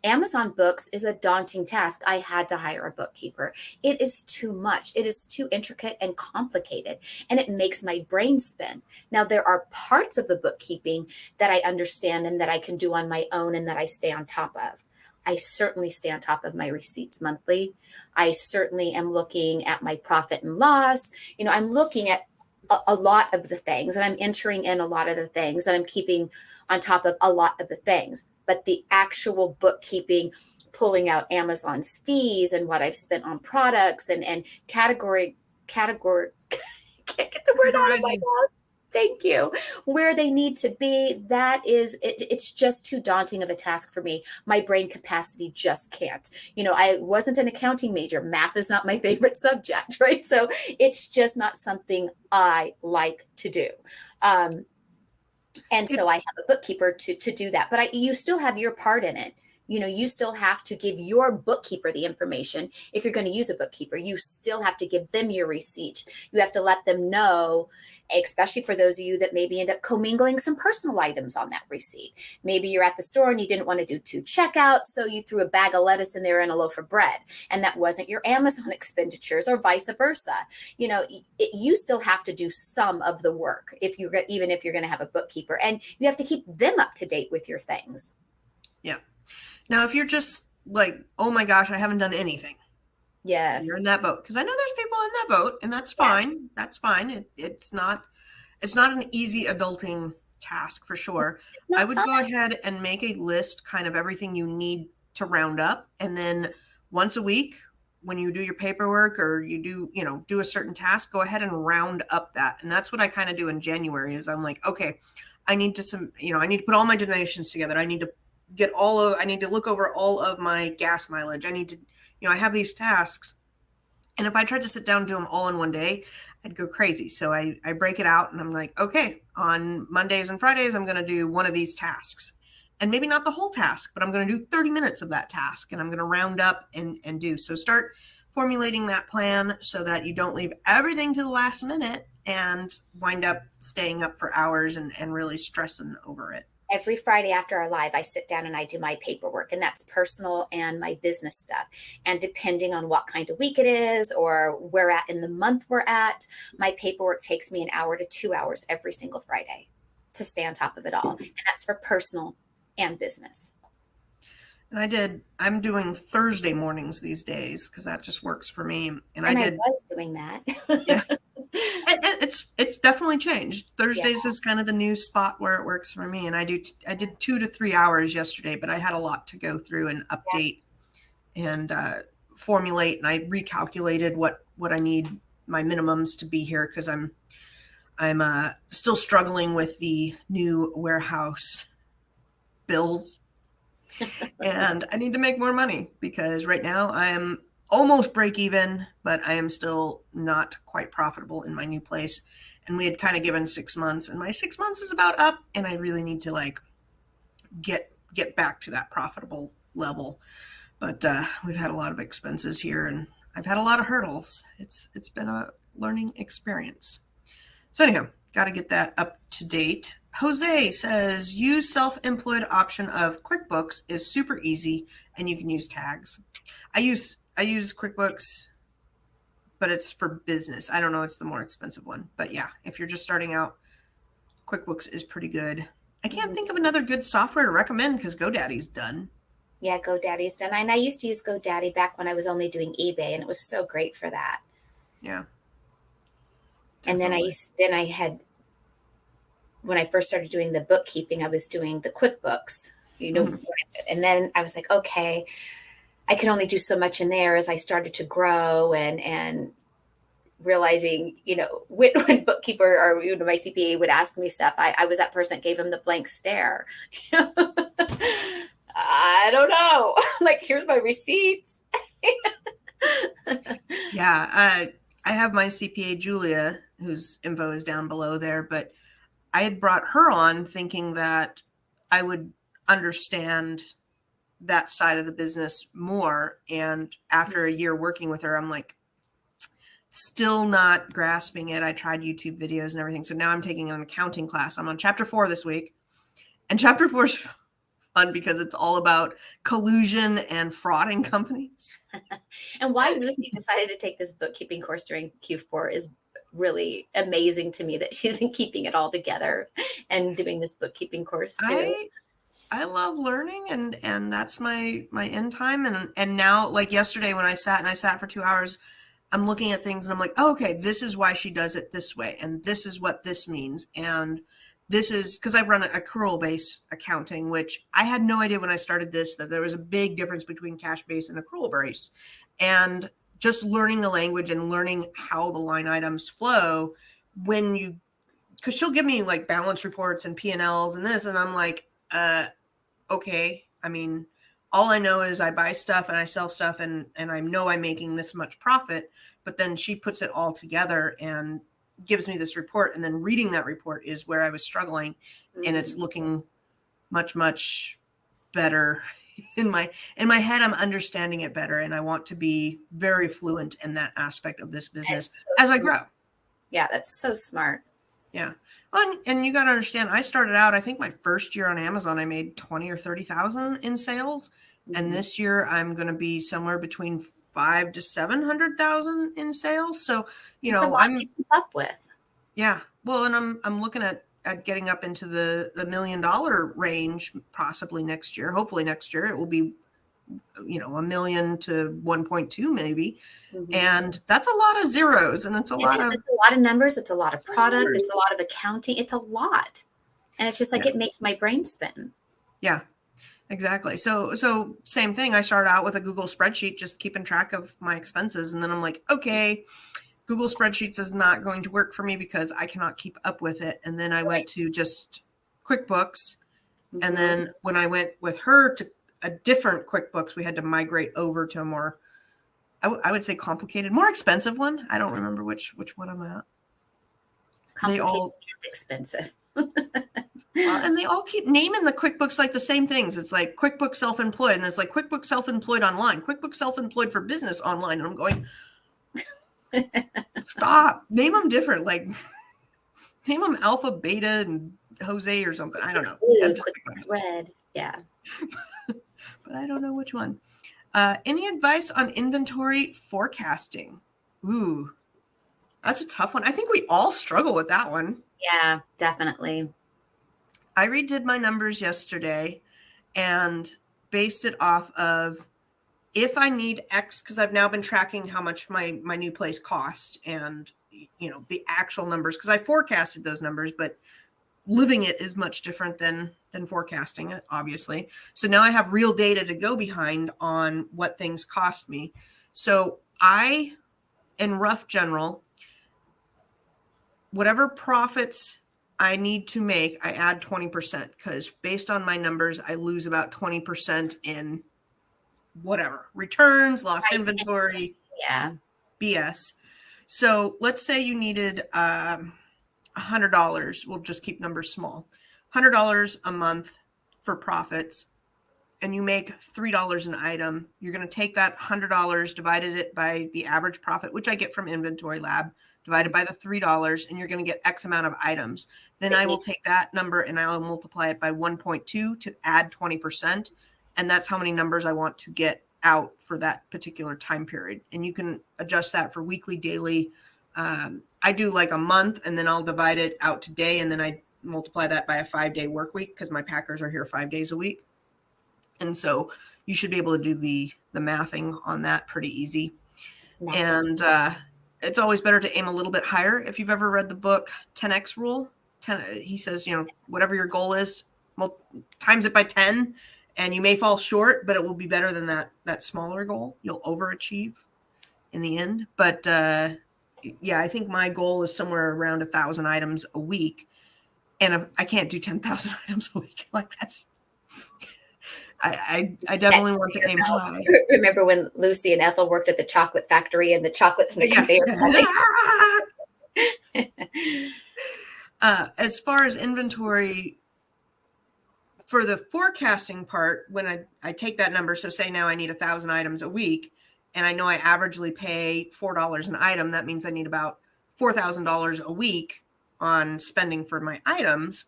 Amazon Books is a daunting task. I had to hire a bookkeeper. It is too much. It is too intricate and complicated, and it makes my brain spin. Now, there are parts of the bookkeeping that I understand and that I can do on my own and that I stay on top of. I certainly stay on top of my receipts monthly. I certainly am looking at my profit and loss. I'm looking at a lot of the things, and I'm entering in a lot of the things, and I'm keeping on top of a lot of the things. But the actual bookkeeping, pulling out Amazon's fees and what I've spent on products and category, can't get the word out of my mouth. Thank you. Where they need to be, it's just too daunting of a task for me. My brain capacity just can't. I wasn't an accounting major. Math is not my favorite subject, right? So it's just not something I like to do. And so I have a bookkeeper to do that. But you still have your part in it. You still have to give your bookkeeper the information. If you're going to use a bookkeeper, you still have to give them your receipt. You have to let them know, especially for those of you that maybe end up commingling some personal items on that receipt. Maybe you're at the store and you didn't want to do 2 checkouts, so you threw a bag of lettuce in there and a loaf of bread, and that wasn't your Amazon expenditures, or vice versa. You still have to do some of the work even if you're going to have a bookkeeper, and you have to keep them up to date with your things. Yeah. Now, if you're just like, oh my gosh, I haven't done anything. Yes. You're in that boat. Because I know there's people in that boat, and that's fine. Yeah. That's fine. It's not an easy adulting task for sure. I would go ahead and make a list, kind of everything you need to round up. And then once a week, when you do your paperwork or you do a certain task, go ahead and round up that. And that's what I kind of do in January is I'm like, okay, I need to put all my donations together. I need to look over all of my gas mileage. I need to, I have these tasks. And if I tried to sit down and do them all in one day, I'd go crazy. So I break it out and I'm like, okay, on Mondays and Fridays, I'm going to do one of these tasks. And maybe not the whole task, but I'm going to do 30 minutes of that task and I'm going to round up and do. So start formulating that plan so that you don't leave everything to the last minute and wind up staying up for hours and really stressing over it. Every Friday after our live, I sit down and I do my paperwork, and that's personal and my business stuff. And depending on what kind of week it is or where at in the month we're at, my paperwork takes me an hour to 2 hours every single Friday to stay on top of it all. And that's for personal and business. And I'm doing Thursday mornings these days because that just works for me. And I was doing that. Yeah. It's definitely changed. Thursdays is kind of the new spot where it works for me. And I did 2 to 3 hours yesterday, but I had a lot to go through and update and formulate. And I recalculated what I need my minimums to be here because I'm still struggling with the new warehouse bills. And I need to make more money because right now I am almost break even, but I am still not quite profitable in my new place. And we had kind of given 6 months, and my 6 months is about up, and I really need to get back to that profitable level. But we've had a lot of expenses here, and I've had a lot of hurdles. It's been a learning experience. So anyhow, got to get that up to date. Jose says, use self-employed option of QuickBooks is super easy, and you can use tags. I use QuickBooks, but it's for business. I don't know. It's the more expensive one. But yeah, if you're just starting out, QuickBooks is pretty good. I can't think of another good software to recommend because GoDaddy's done. Yeah, GoDaddy's done. And I used to use GoDaddy back when I was only doing eBay, and it was so great for that. Yeah. Definitely. And then I had, when I first started doing the bookkeeping, I was doing the QuickBooks, and then I was like, okay, I can only do so much in there as I started to grow and realizing, when bookkeeper or my CPA would ask me stuff, I was that person that gave him the blank stare. I don't know. Like, here's my receipts. Yeah. I have my CPA, Julia, whose info is down below there, but I had brought her on thinking that I would understand that side of the business more. And after a year working with her, I'm like, still not grasping it. I tried YouTube videos and everything. So now I'm taking an accounting class. I'm on chapter 4 this week. And chapter 4 is fun because it's all about collusion and frauding companies. And why Lucy decided to take this bookkeeping course during Q4 is really amazing to me, that she's been keeping it all together and doing this bookkeeping course too. I love learning, and that's my end time. And now, like yesterday when I sat for 2 hours, I'm looking at things and I'm like, oh, okay, this is why she does it this way, and this is what this means. And this is because I run accrual based accounting, which I had no idea when I started this, that there was a big difference between cash based and accrual based. And just learning the language and learning how the line items flow when you, because she'll give me like balance reports and P&Ls and this, and I'm like, okay, I mean, all I know is I buy stuff and I sell stuff, and I know I'm making this much profit, but then she puts it all together and gives me this report, and then reading that report is where I was struggling, and it's looking much, much better in my head. I'm understanding it better, and I want to be very fluent in that aspect of this business as I grow. Yeah, that's so smart. Yeah. Well, and you got to understand, I started out, I think my first year on Amazon, I made 20 or 30,000 in sales. And this year I'm going to be somewhere between 5 to 700,000 in sales. So, you know, I'm to keep up with. Yeah. Well, and I'm looking at getting up into the $1 million range, possibly next year. Hopefully next year it will be, you know, 1 million to 1.2 maybe. And that's a lot of zeros, and it's a lot of numbers. It's a lot of product. It's a lot of accounting. It's a lot. And it's just like, it makes my brain spin. Yeah, exactly. So same thing. I started out with a Google spreadsheet, just keeping track of my expenses. And then I'm like, okay, Google spreadsheets is not going to work for me because I cannot keep up with it. And then I went to just QuickBooks. And then when I went with her to a different QuickBooks, we had to migrate over to a more, I would say complicated, more expensive one. I don't remember which one I'm at. They all expensive. And they all keep naming the QuickBooks like the same things. It's like QuickBooks Self-Employed, and it's like QuickBooks Self-Employed Online, QuickBooks Self-Employed for Business Online. And I'm going, stop, name them different. Like name them Alpha, Beta, and Jose or something. I don't know. QuickBooks Red. Yeah. But I don't know which one. Any advice on inventory forecasting? Ooh, that's a tough one. I think we all struggle with that one. Yeah, definitely. I redid my numbers yesterday and based it off of if I need X, because I've now been tracking how much my new place cost and, you know, the actual numbers, because I forecasted those numbers, but living it is much different than forecasting it, obviously. So now I have real data to go behind on what things cost me. So I, in rough general, whatever profits I need to make, I add 20%, because based on my numbers, I lose about 20% in whatever, returns, lost inventory, BS. So let's say you needed $100. We'll just keep numbers small. $100 a month for profits, and you make $3 an item. You're going to take that $100, divided it by the average profit, which I get from Inventory Lab, divided by the $3, and you're going to get X amount of items. Then I will take that number and I'll multiply it by 1.2 to add 20%. And that's how many numbers I want to get out for that particular time period. And you can adjust that for weekly, daily. I do like a month, and then I'll divide it out to day, and then I multiply that by a 5-day work week, because my packers are here 5 days a week. And so you should be able to do the mathing on that pretty easy. And it's always better to aim a little bit higher. If you've ever read the book 10X Rule, he says, you know, whatever your goal is, times it by 10, and you may fall short, but it will be better than that smaller goal. You'll overachieve in the end. But yeah, I think my goal is somewhere around 1,000 items a week, and I can't do 10,000 items a week. Like that's, I definitely want to aim high. Remember when Lucy and Ethel worked at the chocolate factory and the chocolates in the conveyor belt? As far as inventory, for the forecasting part, when I take that number, so say now I need 1,000 items a week, and I know I averagely pay $4 an item, that means I need about $4,000 a week on spending for my items.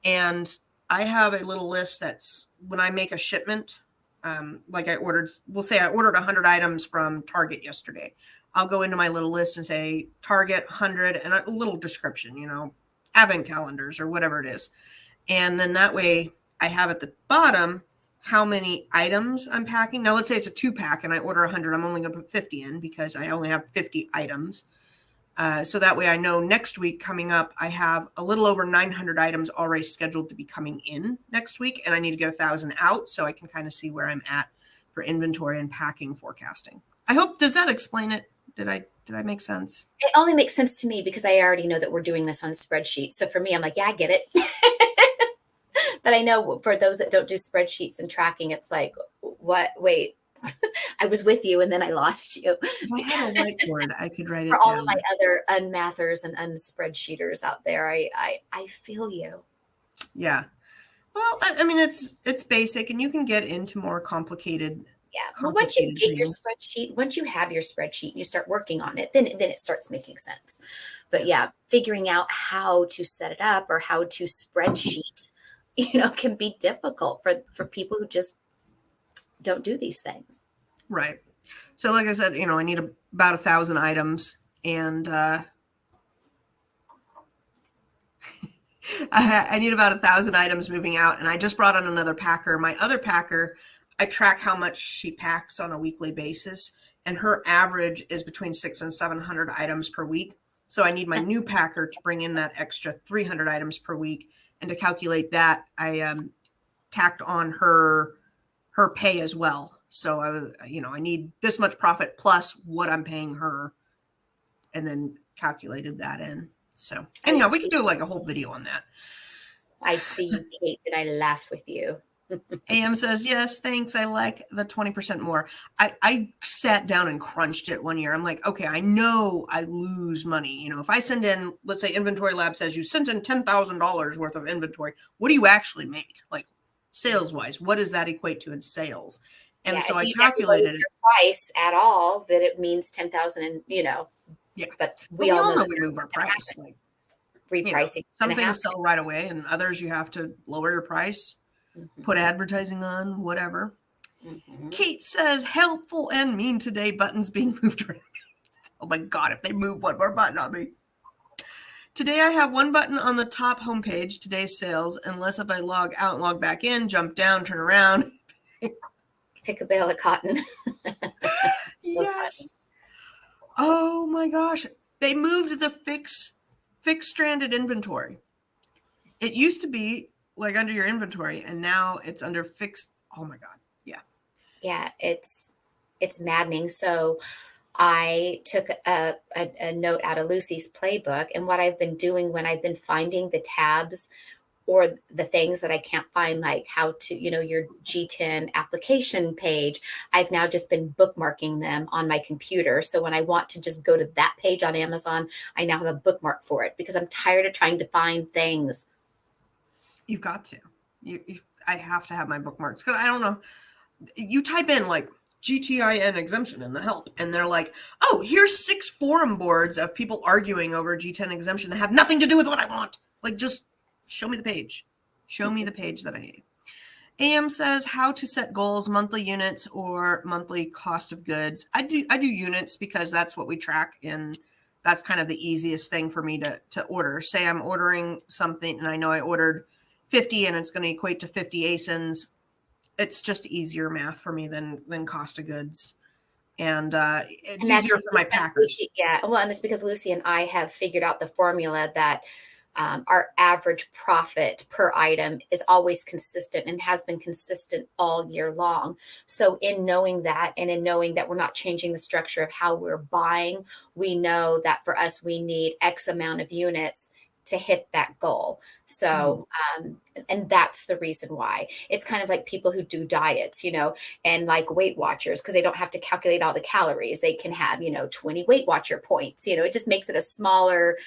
And I have a little list that's when I make a shipment, like we'll say I ordered 100 items from Target yesterday. I'll go into my little list and say Target 100 and a little description, advent calendars or whatever it is. And then that way I have at the bottom how many items I'm packing. Now, let's say it's a 2-pack and I order 100. I'm only going to put 50 in because I only have 50 items. So that way I know next week coming up, I have a little over 900 items already scheduled to be coming in next week. And I need to get 1,000 out so I can kind of see where I'm at for inventory and packing forecasting. Does that explain it? Did I make sense? It only makes sense to me because I already know that we're doing this on a spreadsheet. So for me, I'm like, yeah, I get it. But I know for those that don't do spreadsheets and tracking, it's like, what? Wait, I was with you and then I lost you. If I had a whiteboard, I could write it For all down. of my other unmathers and unspreadsheeters out there, I feel you. Yeah. Well, I mean, it's basic, and you can get into more complicated. Yeah. Well, once you get your things. spreadsheet, once you have your spreadsheet and you start working on it, then it starts making sense. But yeah, figuring out how to set it up or how to spreadsheet, can be difficult for people who just don't do these things. Right. So like I said, I need about 1,000 items, and I need about 1,000 items moving out, and I just brought on another packer. My other packer, I track how much she packs on a weekly basis, and her average is between 600 and 700 items per week. So I need my new packer to bring in that extra 300 items per week, and to calculate that, I tacked on her pay as well. So I need this much profit plus what I'm paying her, and then calculated that in. So anyhow, we could do like a whole video on that. I see, Kate. Did I laugh with you? AM says, yes, thanks. I like the 20% more. I sat down and crunched it one year. I'm like, okay, I know I lose money. If I send in, let's say Inventory Lab says you sent in $10,000 worth of inventory. What do you actually make? Like sales wise, what does that equate to in sales? And so I calculated it. Price at all, that it means 10,000 and, yeah, but we all know we move our price. Like, repricing. Some things sell right away and others you have to lower your price. Put advertising on, whatever. Kate says, helpful and mean today, buttons being moved around. Oh my God, if they move one more button on me. Today I have one button on the top homepage, today's sales, unless if I log out and log back in, jump down, turn around. Pick a bale of cotton. Yes. Oh my gosh. They moved the fixed stranded inventory. It used to be like under your inventory, and now it's under fixed. Oh my God. Yeah. Yeah, it's maddening. So I took a note out of Lucy's playbook, and what I've been doing when I've been finding the tabs or the things that I can't find, like how to, your G10 application page, I've now just been bookmarking them on my computer. So when I want to just go to that page on Amazon, I now have a bookmark for it because I'm tired of trying to find things. You've got to. I have to have my bookmarks because I don't know. You type in like GTIN exemption in the help, and they're like, oh, here's 6 forum boards of people arguing over G10 exemption that have nothing to do with what I want. Like, just show me the page. Show me the page that I need. AM says how to set goals, monthly units or monthly cost of goods. I do units because that's what we track, and that's kind of the easiest thing for me to order. Say I'm ordering something and I know I ordered 50 and it's going to equate to 50 ASINs. It's just easier math for me than cost of goods. And it's easier for my packers. Lucy, yeah. Well, and it's because Lucy and I have figured out the formula that our average profit per item is always consistent and has been consistent all year long. So in knowing that, and in knowing that we're not changing the structure of how we're buying, we know that for us, we need X amount of units to hit that goal. So, and that's the reason why. It's kind of like people who do diets, and like Weight Watchers, because they don't have to calculate all the calories. They can have, 20 Weight Watcher points. It just makes it a smaller,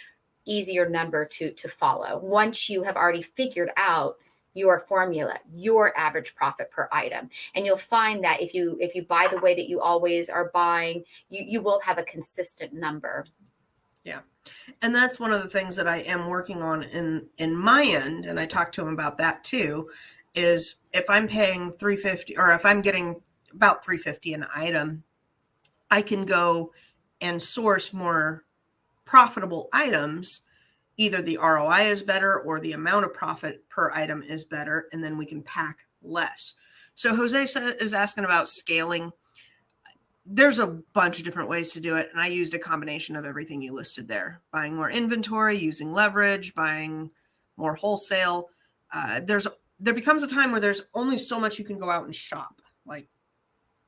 easier number to follow. Once you have already figured out your formula, your average profit per item, and you'll find that if you buy the way that you always are buying, you will have a consistent number. Yeah. And that's one of the things that I am working on in my end, and I talked to him about that too, is if I'm paying 350 or if I'm getting about 350 an item, I can go and source more profitable items. Either the ROI is better or the amount of profit per item is better, and then we can pack less. So Jose is asking about scaling. There's a bunch of different ways to do it, and I used a combination of everything you listed there: buying more inventory, using leverage, buying more wholesale. There becomes a time where there's only so much you can go out and shop. Like,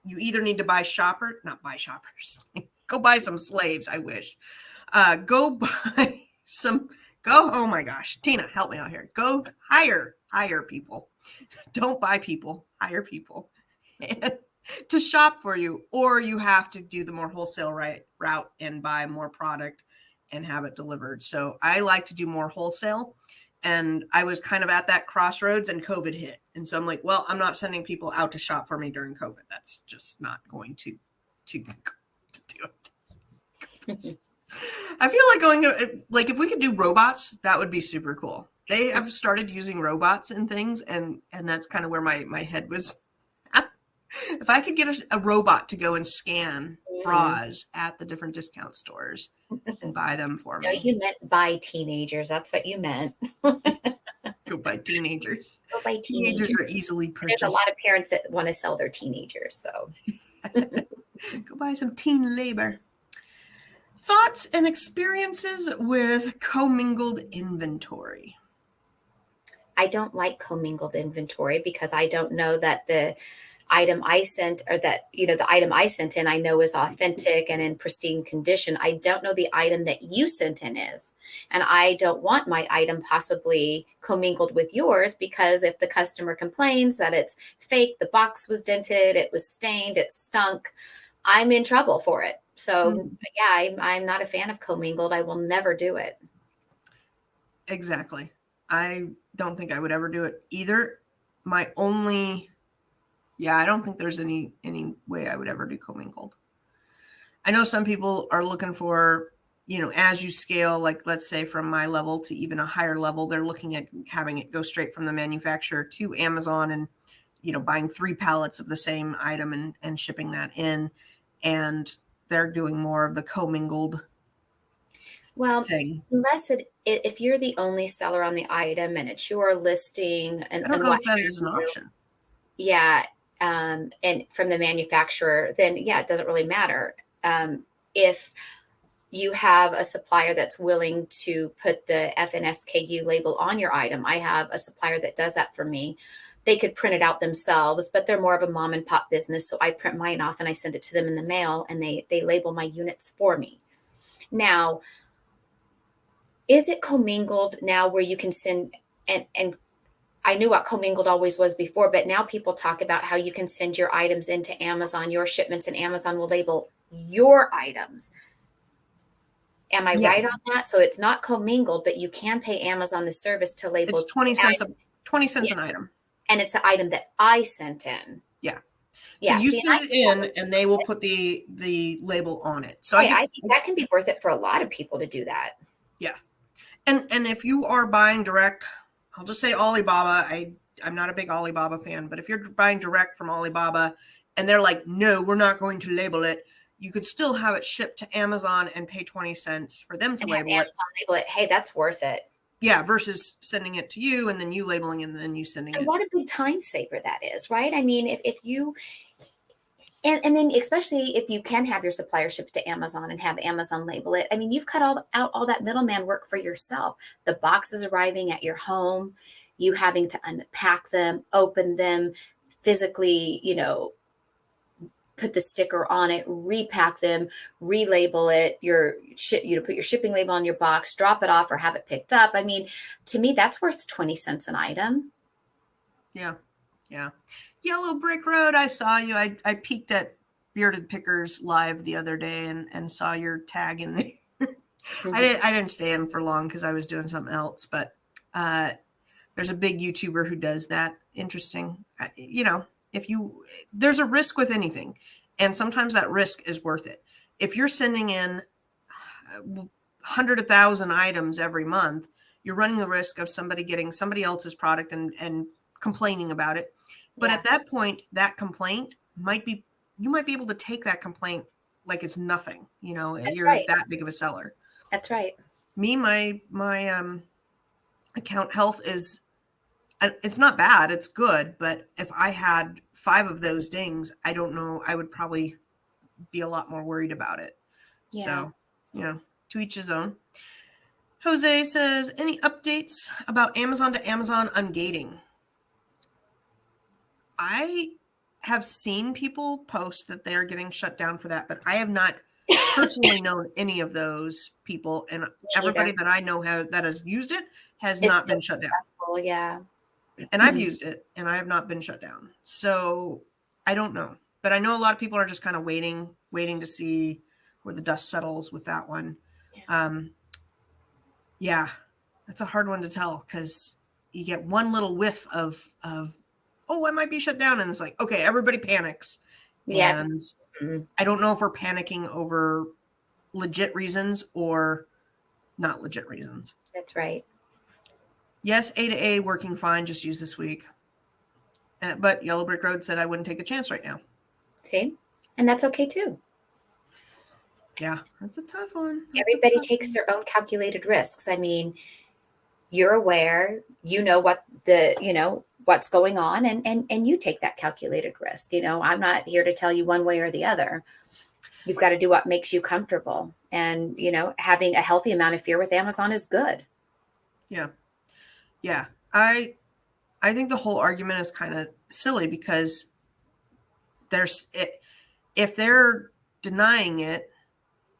you either need to not buy shoppers, go buy some slaves. I wish. Go buy some. Oh my gosh, Tina, help me out here. Go hire people. Don't buy people, hire people. And to shop for you, or you have to do the more wholesale route and buy more product and have it delivered. So I like to do more wholesale, and I was kind of at that crossroads, and COVID hit, and so I'm like, well, I'm not sending people out to shop for me during COVID. That's just not going to do it. I feel like like if we could do robots, that would be super cool. They have started using robots and things, and that's kind of where my head was. If I could get a robot to go and scan bras at the different discount stores and buy them for No, me. you meant buy teenagers. That's what you meant. Go buy teenagers. Go buy Teenagers are easily purchased. There's a lot of parents that want to sell their teenagers. So go buy some teen labor. Thoughts and experiences with commingled inventory. I don't like commingled inventory because I don't know that the item I sent, or that, the item I sent in, I know is authentic and in pristine condition. I don't know the item that you sent in is. And I don't want my item possibly commingled with yours, because if the customer complains that it's fake, the box was dented, it was stained, it stunk, I'm in trouble for it. So yeah, I'm not a fan of commingled. I will never do it. Exactly. I don't think I would ever do it either. I don't think there's any way I would ever do commingled. I know some people are looking for, as you scale, like let's say from my level to even a higher level, they're looking at having it go straight from the manufacturer to Amazon and, buying 3 pallets of the same item and shipping that in. And they're doing more of the commingled thing. Unless if you're the only seller on the item and it's your listing, and I don't know if that is an option. Yeah. And from the manufacturer, then yeah, it doesn't really matter. If you have a supplier that's willing to put the FNSKU label on your item, I have a supplier that does that for me. They could print it out themselves, but they're more of a mom and pop business. So I print mine off and I send it to them in the mail, and they label my units for me. Now, is it commingled now where you can send, and I knew what commingled always was before, but now people talk about how you can send your items into Amazon, your shipments, and Amazon will label your items. Am I right on that? So it's not commingled, but you can pay Amazon the service to label. It's 20 cents an item. And it's the item that I sent in. Yeah. So you send it in and they will put the label on it. So I think that can be worth it for a lot of people to do that. Yeah. And if you are buying direct, I'll just say Alibaba. I'm not a big Alibaba fan, but if you're buying direct from Alibaba and they're like, no, we're not going to label it, you could still have it shipped to Amazon and pay 20 cents for them to label it. Hey, that's worth it. Yeah, versus sending it to you and then you labeling and then you sending it. What a good time saver that is, right? I mean, if you, and then especially if you can have your supplier shipped to Amazon and have Amazon label it, I mean, you've cut out all that middleman work for yourself. The boxes arriving at your home, you having to unpack them, open them, physically, put the sticker on it, repack them, relabel it, put your shipping label on your box, drop it off or have it picked up. I mean, to me, that's worth 20 cents an item. Yeah. Yeah. Yellow Brick Road, I saw you. I peeked at Bearded Pickers live the other day and saw your tag in there. Mm-hmm. I didn't stay in for long because I was doing something else, but there's a big YouTuber who does that. Interesting. There's a risk with anything, and sometimes that risk is worth it. If you're sending in, 100,000 items every month, you're running the risk of somebody getting somebody else's product and complaining about it. But Yeah. at that point, that complaint you might be able to take that complaint like it's nothing. That's You're right. that big of a seller. That's right. Me, my account health is, it's not bad, it's good, but if I had 5 of those dings, I don't know, I would probably be a lot more worried about it. Yeah. So, to each his own. Jose says, any updates about Amazon to Amazon ungating? I have seen people post that they're getting shut down for that, but I have not personally known any of those people, and Me everybody either. that I know that has used it has It's not still been shut down. successful. Yeah. And I've used it and I have not been shut down. So I don't know. But I know a lot of people are just kind of waiting to see where the dust settles with that one. Yeah. Yeah, that's a hard one to tell because you get one little whiff of oh, I might be shut down, and it's like, okay, everybody panics. Yeah. And Mhm. I don't know if we're panicking over legit reasons or not legit reasons. That's right. Yes, A to A working fine, just used this week. But Yellow Brick Road said I wouldn't take a chance right now. See? And that's okay too. Yeah, that's a tough one. Everybody takes their own calculated risks. I mean, you're aware, what's going on, and you take that calculated risk. I'm not here to tell you one way or the other. You've got to do what makes you comfortable. And, having a healthy amount of fear with Amazon is good. Yeah. Yeah. I think the whole argument is kind of silly because if they're denying it,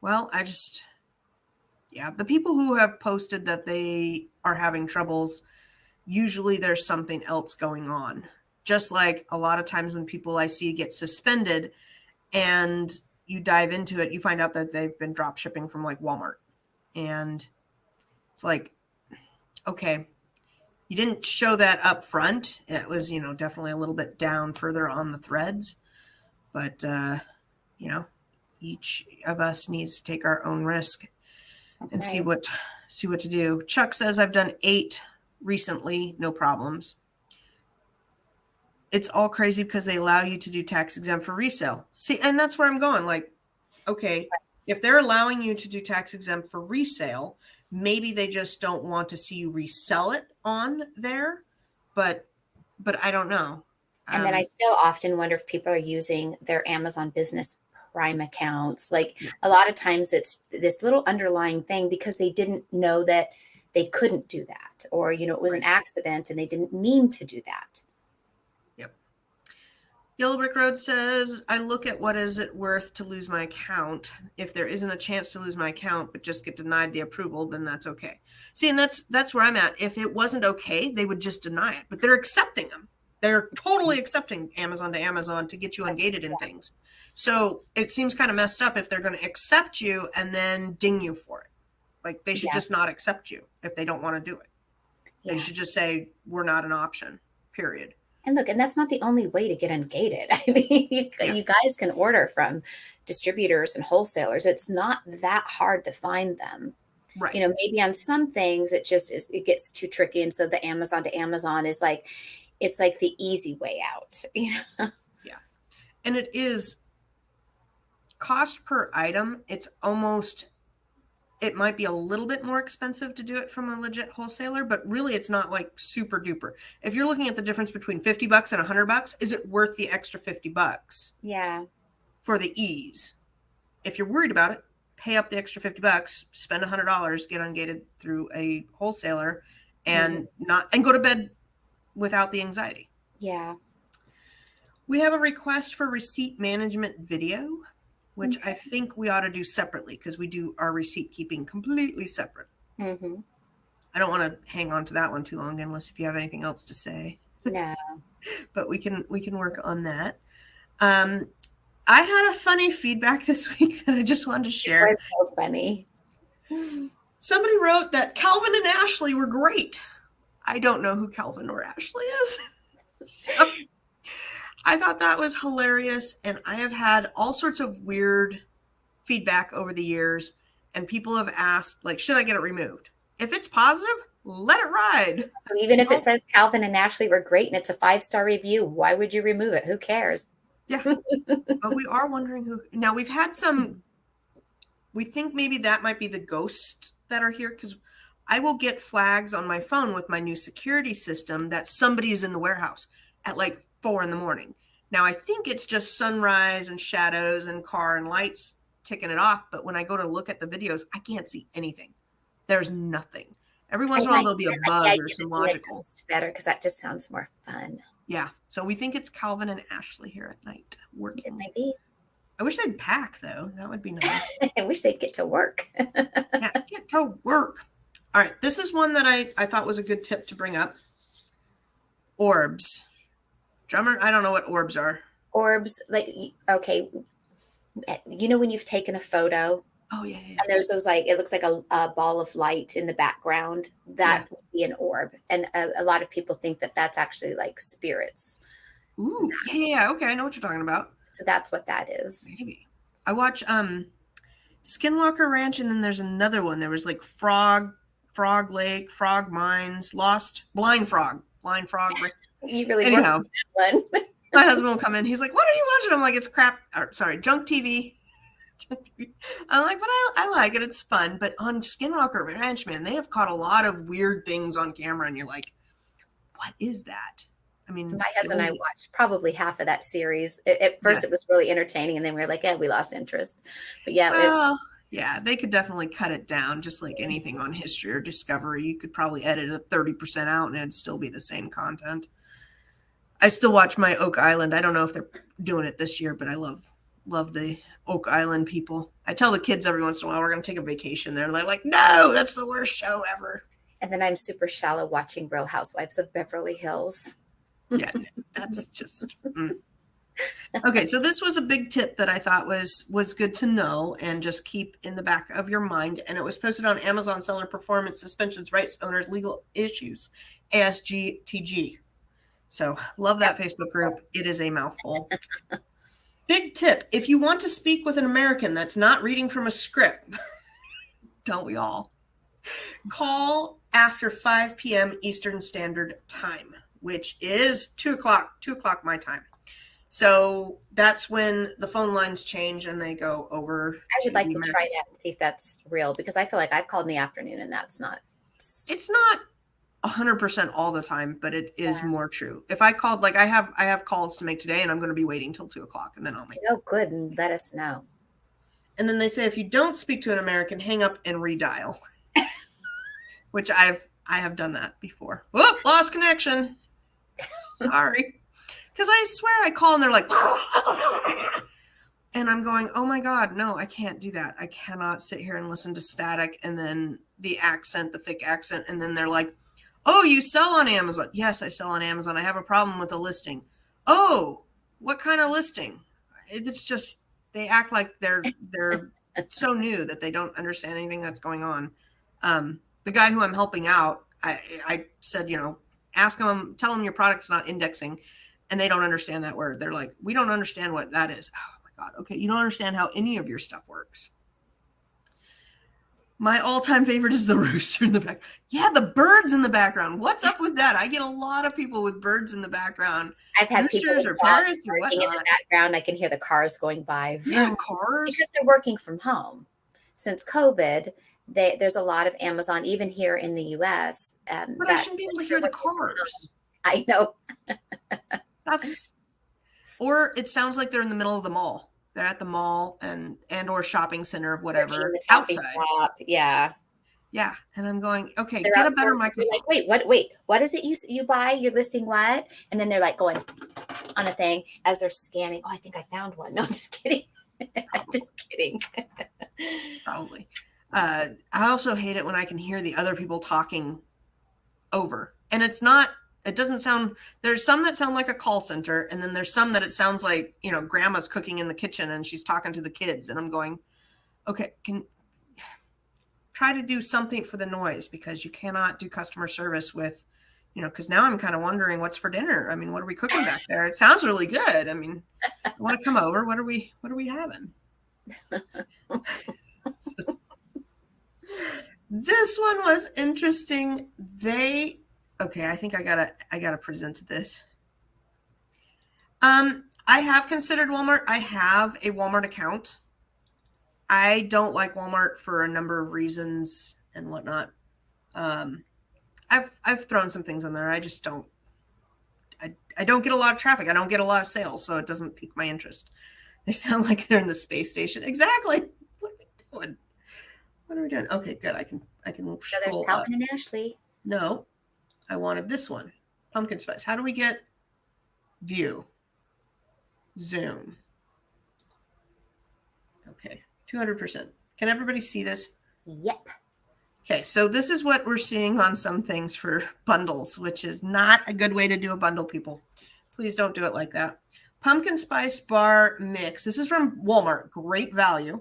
well, the people who have posted that they are having troubles, usually there's something else going on. Just like a lot of times when people I see get suspended and you dive into it, you find out that they've been drop shipping from like Walmart. And it's like, okay, you didn't show that up front. It was, definitely a little bit down further on the threads. But, each of us needs to take our own risk and see what to do. Chuck says, I've done 8 recently, no problems. It's all crazy because they allow you to do tax exempt for resale. See, and that's where I'm going. Like, okay, if they're allowing you to do tax exempt for resale, maybe they just don't want to see you resell it on there. But I don't know. And then I still often wonder if people are using their Amazon Business Prime accounts. Like a lot of times it's this little underlying thing because they didn't know that they couldn't do that, or, it was an accident and they didn't mean to do that. Yep. Yellow Brick Road says, I look at what is it worth to lose my account. If there isn't a chance to lose my account, but just get denied the approval, then that's okay. See, and that's where I'm at. If it wasn't okay, they would just deny it, but they're accepting them. They're totally accepting Amazon to Amazon to get you ungated in things. So it seems kind of messed up if they're going to accept you and then ding you for it. Like they should just not accept you if they don't want to do it. They should just say, we're not an option, period. And look, and that's not the only way to get ungated. I mean, you guys can order from distributors and wholesalers. It's not that hard to find them. Right. Maybe on some things it gets too tricky. And so the Amazon to Amazon is like, it's like the easy way out. Yeah. And it is cost per item. It might be a little bit more expensive to do it from a legit wholesaler, but really it's not like super duper. If you're looking at the difference between $50 and $100, is it worth the extra $50? Yeah. For the ease. If you're worried about it, pay up the extra $50, spend $100, get ungated through a wholesaler and go to bed without the anxiety. Yeah. We have a request for receipt management video, which I think we ought to do separately because we do our receipt keeping completely separate. Mm-hmm. I don't want to hang on to that one too long unless if you have anything else to say. No. But we can work on that. I had a funny feedback this week that I just wanted to share. It was so funny. Somebody wrote that Calvin and Ashley were great. I don't know who Calvin or Ashley is. So I thought that was hilarious. And I have had all sorts of weird feedback over the years. and people have asked, like, should I get it removed? If it's positive, let it ride. So even if it says Calvin and Ashley were great and it's a 5-star review, why would you remove it? Who cares? Yeah. But we are wondering who. Now, we've had some, we think maybe that might be the ghosts that are here, because I will get flags on my phone with my new security system that somebody is in the warehouse at like 4 a.m. Now, I think it's just sunrise and shadows and car and lights ticking it off. But when I go to look at the videos, I can't see anything. There's nothing. Every once in a while, there'll be a bug or some logical. Better, because that just sounds more fun. Yeah. So we think it's Calvin and Ashley here at night working. It might be. I wish they'd pack, though. That would be nice. I wish they'd get to work. Yeah, get to work. All right. This is one that I thought was a good tip to bring up. Orbs. Drummer, I don't know what orbs are. Orbs, like, okay. You know when you've taken a photo? Oh, yeah. And there's those, like, it looks like a ball of light in the background. That would be an orb. And a lot of people think that that's actually like spirits. Ooh, yeah. Okay, I know what you're talking about. So that's what that is. Maybe. I watch Skinwalker Ranch, and then there's another one. There was like Frog Lake, Frog Mines, Blind Frog. You really Anyhow, worked on that one. my husband will come in. He's like, "What are you watching?" I'm like, "It's junk TV." I'm like, "But I like it. It's fun." But on Skinwalker Ranch, man, they have caught a lot of weird things on camera, and you're like, "What is that?" I mean, my husband and I watched probably half of that series. At first, it was really entertaining, and then we were like, "Yeah, we lost interest." But yeah, yeah, they could definitely cut it down, just like anything on History or Discovery. You could probably edit it 30% out, and it'd still be the same content. I still watch my Oak Island. I don't know if they're doing it this year, but I love the Oak Island people. I tell the kids every once in a while we're going to take a vacation there, and they're like, "No, that's the worst show ever." And then I'm super shallow watching Real Housewives of Beverly Hills. Yeah, that's just okay. So this was a big tip that I thought was good to know and just keep in the back of your mind. And it was posted on Amazon Seller Performance Suspensions Rights Owners Legal Issues, ASGTG. So love that Facebook group. It is a mouthful. Big tip: if you want to speak with an American that's not reading from a script, don't we all? Call after 5 p.m. Eastern Standard Time, which is 2 o'clock my time. So that's when the phone lines change and they go over. I would like to try that and see if that's real, because I feel like I've called in the afternoon and that's not. It's not 100% all the time, but it is more true. If I called, like I have calls to make today, and I'm going to be waiting till 2 o'clock, and then I'll make. Oh, good, and let us know. And then they say if you don't speak to an American, hang up and redial. Which I have done that before. Whoop, lost connection. Sorry. Because I swear I call and they're like, and I'm going, oh my God, no, I can't do that. I cannot sit here and listen to static and then the accent, the thick accent. And then they're like, oh, you sell on Amazon. Yes, I sell on Amazon. I have a problem with a listing. Oh, what kind of listing? It's just, they act like they're so new that they don't understand anything that's going on. The guy who I'm helping out, I said, ask them, tell them your product's not indexing, and they don't understand that word. They're like, we don't understand what that is. Oh my God. Okay. You don't understand how any of your stuff works. My all-time favorite is the rooster in the back. Yeah, the birds in the background. What's up with that? I get a lot of people with birds in the background. I've had people with dogs working in the background. I can hear the cars going by. Yeah, cars. Because they're working from home. Since COVID, there's a lot of Amazon, even here in the U.S. But I shouldn't be able to hear the cars. I know. Or it sounds like they're in the middle of the mall. They're at the mall and or shopping center of whatever outside. Shop. Yeah. Yeah, and I'm going, okay, they're get a better microphone. Like, wait, what is it you buy? You're listing what? And then they're like going on a thing as they're scanning. Oh, I think I found one. No, I'm just kidding. I'm just kidding. Probably. I also hate it when I can hear the other people talking over. And it doesn't sound, there's some that sound like a call center, and then there's some that it sounds like, grandma's cooking in the kitchen and she's talking to the kids. And I'm going, okay, try to do something for the noise, because you cannot do customer service with, because now I'm kind of wondering what's for dinner. I mean, what are we cooking back there? It sounds really good. I mean, I want to come over. What are we having? This one was interesting. Okay, I think I gotta present this. I have considered Walmart. I have a Walmart account. I don't like Walmart for a number of reasons and whatnot. I've thrown some things in there. I just don't. I don't get a lot of traffic. I don't get a lot of sales, so it doesn't pique my interest. They sound like they're in the space station. Exactly. What are we doing? What are we doing? Okay, good. I can So there's scroll up. Calvin and Ashley. No, I wanted this one. Pumpkin spice. How do we get view? Zoom. Okay, 200%. Can everybody see this? Yep. Okay, so this is what we're seeing on some things for bundles, which is not a good way to do a bundle, people. Please don't do it like that. Pumpkin spice bar mix. This is from Walmart. Great value.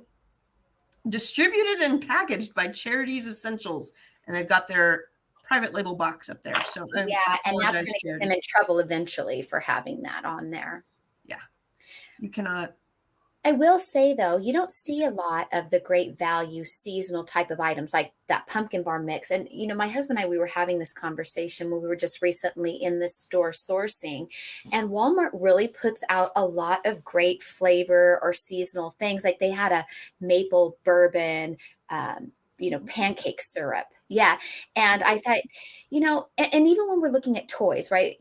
Distributed and packaged by Charities Essentials. And they've got their private label box up there. So Yeah, and that's going to get them in trouble eventually for having that on there. Yeah. You cannot. I will say, though, you don't see a lot of the great value seasonal type of items like that pumpkin bar mix. And, my husband and I, we were having this conversation when we were just recently in the store sourcing. And Walmart really puts out a lot of great flavor or seasonal things. Like they had a maple bourbon, pancake syrup. Yeah. And I thought, and even when we're looking at toys, right,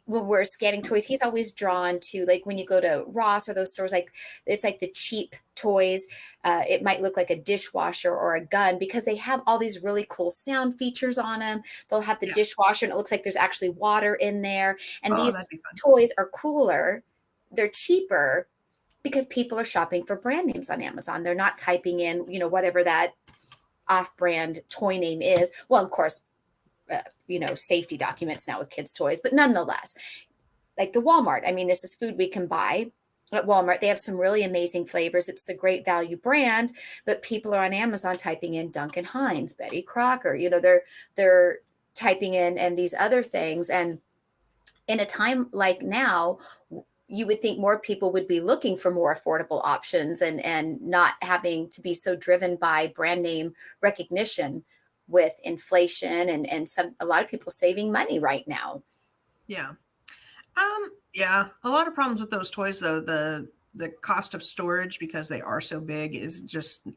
when we're scanning toys, he's always drawn to, like, when you go to Ross or those stores, like it's like the cheap toys. It might look like a dishwasher or a gun because they have all these really cool sound features on them. They'll have the dishwasher and it looks like there's actually water in there. And these toys are cooler. They're cheaper because people are shopping for brand names on Amazon. They're not typing in, whatever that off-brand toy name is. Well, of course, safety documents now with kids' toys, but nonetheless, like the Walmart. I mean, this is food we can buy at Walmart. They have some really amazing flavors. It's a great value brand, but people are on Amazon typing in Duncan Hines, Betty Crocker. They're typing in and these other things. And in a time like now, you would think more people would be looking for more affordable options and not having to be so driven by brand name recognition with inflation and a lot of people saving money right now. Yeah. A lot of problems with those toys though. The cost of storage, because they are so big, is just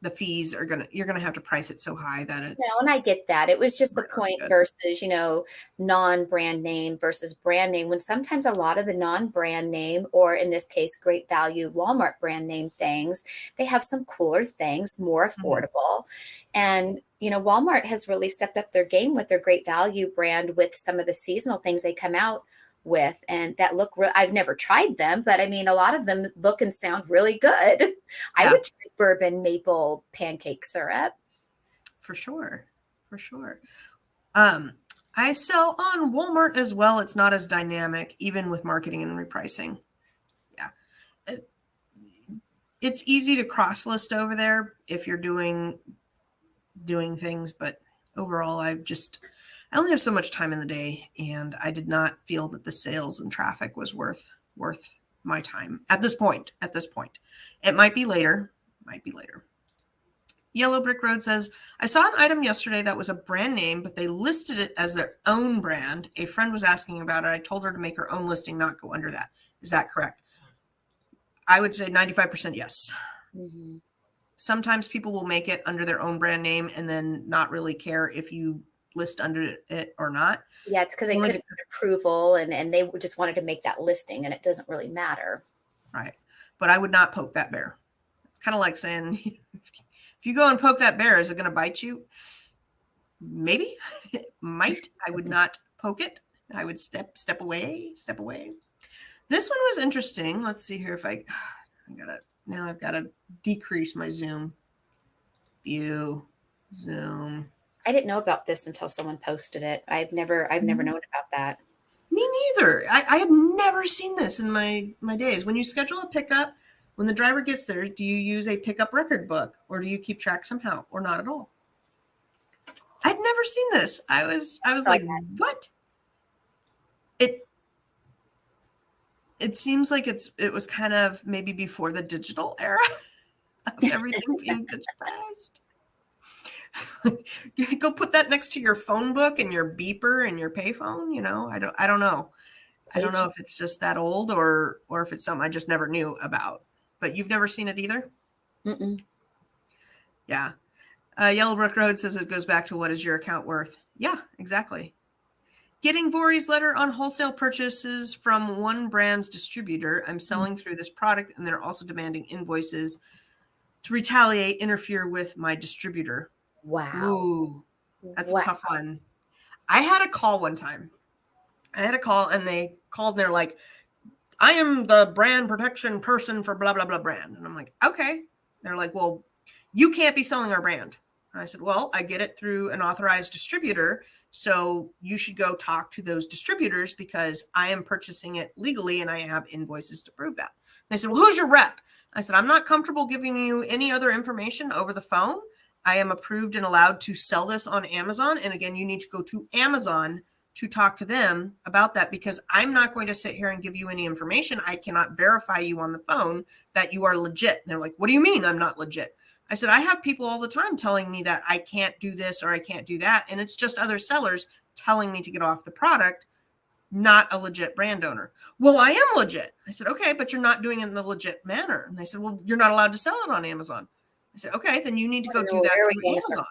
the fees you're gonna have to price it so high that it's. No, and I get that. It was just the point versus, non-brand name versus brand name, when sometimes a lot of the non-brand name, or in this case, great value Walmart brand name things, they have some cooler things, more affordable. And, Walmart has really stepped up their game with their great value brand with some of the seasonal things they come out with, and that look I've never tried them, but I mean, a lot of them look and sound really good. I would try bourbon maple pancake syrup for sure. I sell on Walmart as well. It's not as dynamic, even with marketing and repricing. It's easy to cross list over there if you're doing things, but overall I only have so much time in the day, and I did not feel that the sales and traffic was worth my time at this point. It might be later. Yellow Brick Road says, I saw an item yesterday that was a brand name, but they listed it as their own brand. A friend was asking about it. I told her to make her own listing, not go under that. Is that correct? I would say 95% yes. Mm-hmm. Sometimes people will make it under their own brand name and then not really care if you list under it or not. Yeah, it's because they couldn't get approval and they just wanted to make that listing, and it doesn't really matter. Right. But I would not poke that bear. It's kind of like saying, if you go and poke that bear, is it going to bite you? Maybe. It might. I would not poke it. I would step away. This one was interesting. Let's see here if I've got to decrease my zoom. View, zoom. I didn't know about this until someone posted it. I've never known about that. Me neither. I have never seen this in my days. When you schedule a pickup, when the driver gets there, do you use a pickup record book, or do you keep track somehow, or not at all? I'd never seen this. I was like, what? It seems like it was kind of maybe before the digital era of everything being digitized. Go put that next to your phone book and your beeper and your payphone. I don't know. I don't know if it's just that old or if it's something I just never knew about. But you've never seen it either? Mm-mm. Yeah. Yellowbrook Road says it goes back to what is your account worth? Yeah, exactly. Getting Vori's letter on wholesale purchases from one brand's distributor. I'm selling through this product and they're also demanding invoices to retaliate, interfere with my distributor. Wow. Ooh, that's a Wow. tough one. I had a call one time. And they called and they're like, I am the brand protection person for blah, blah, blah brand. And I'm like, okay. They're like, well, you can't be selling our brand. And I said, well, I get it through an authorized distributor. So you should go talk to those distributors because I am purchasing it legally and I have invoices to prove that. They said, well, who's your rep? I said, I'm not comfortable giving you any other information over the phone. I am approved and allowed to sell this on Amazon. And again, you need to go to Amazon to talk to them about that because I'm not going to sit here and give you any information. I cannot verify you on the phone that you are legit. And they're like, what do you mean I'm not legit? I said, I have people all the time telling me that I can't do this or I can't do that. And it's just other sellers telling me to get off the product, not a legit brand owner. Well, I am legit. I said, okay, but you're not doing it in the legit manner. And they said, well, you're not allowed to sell it on Amazon. I said, okay, then you need to go do that through Amazon.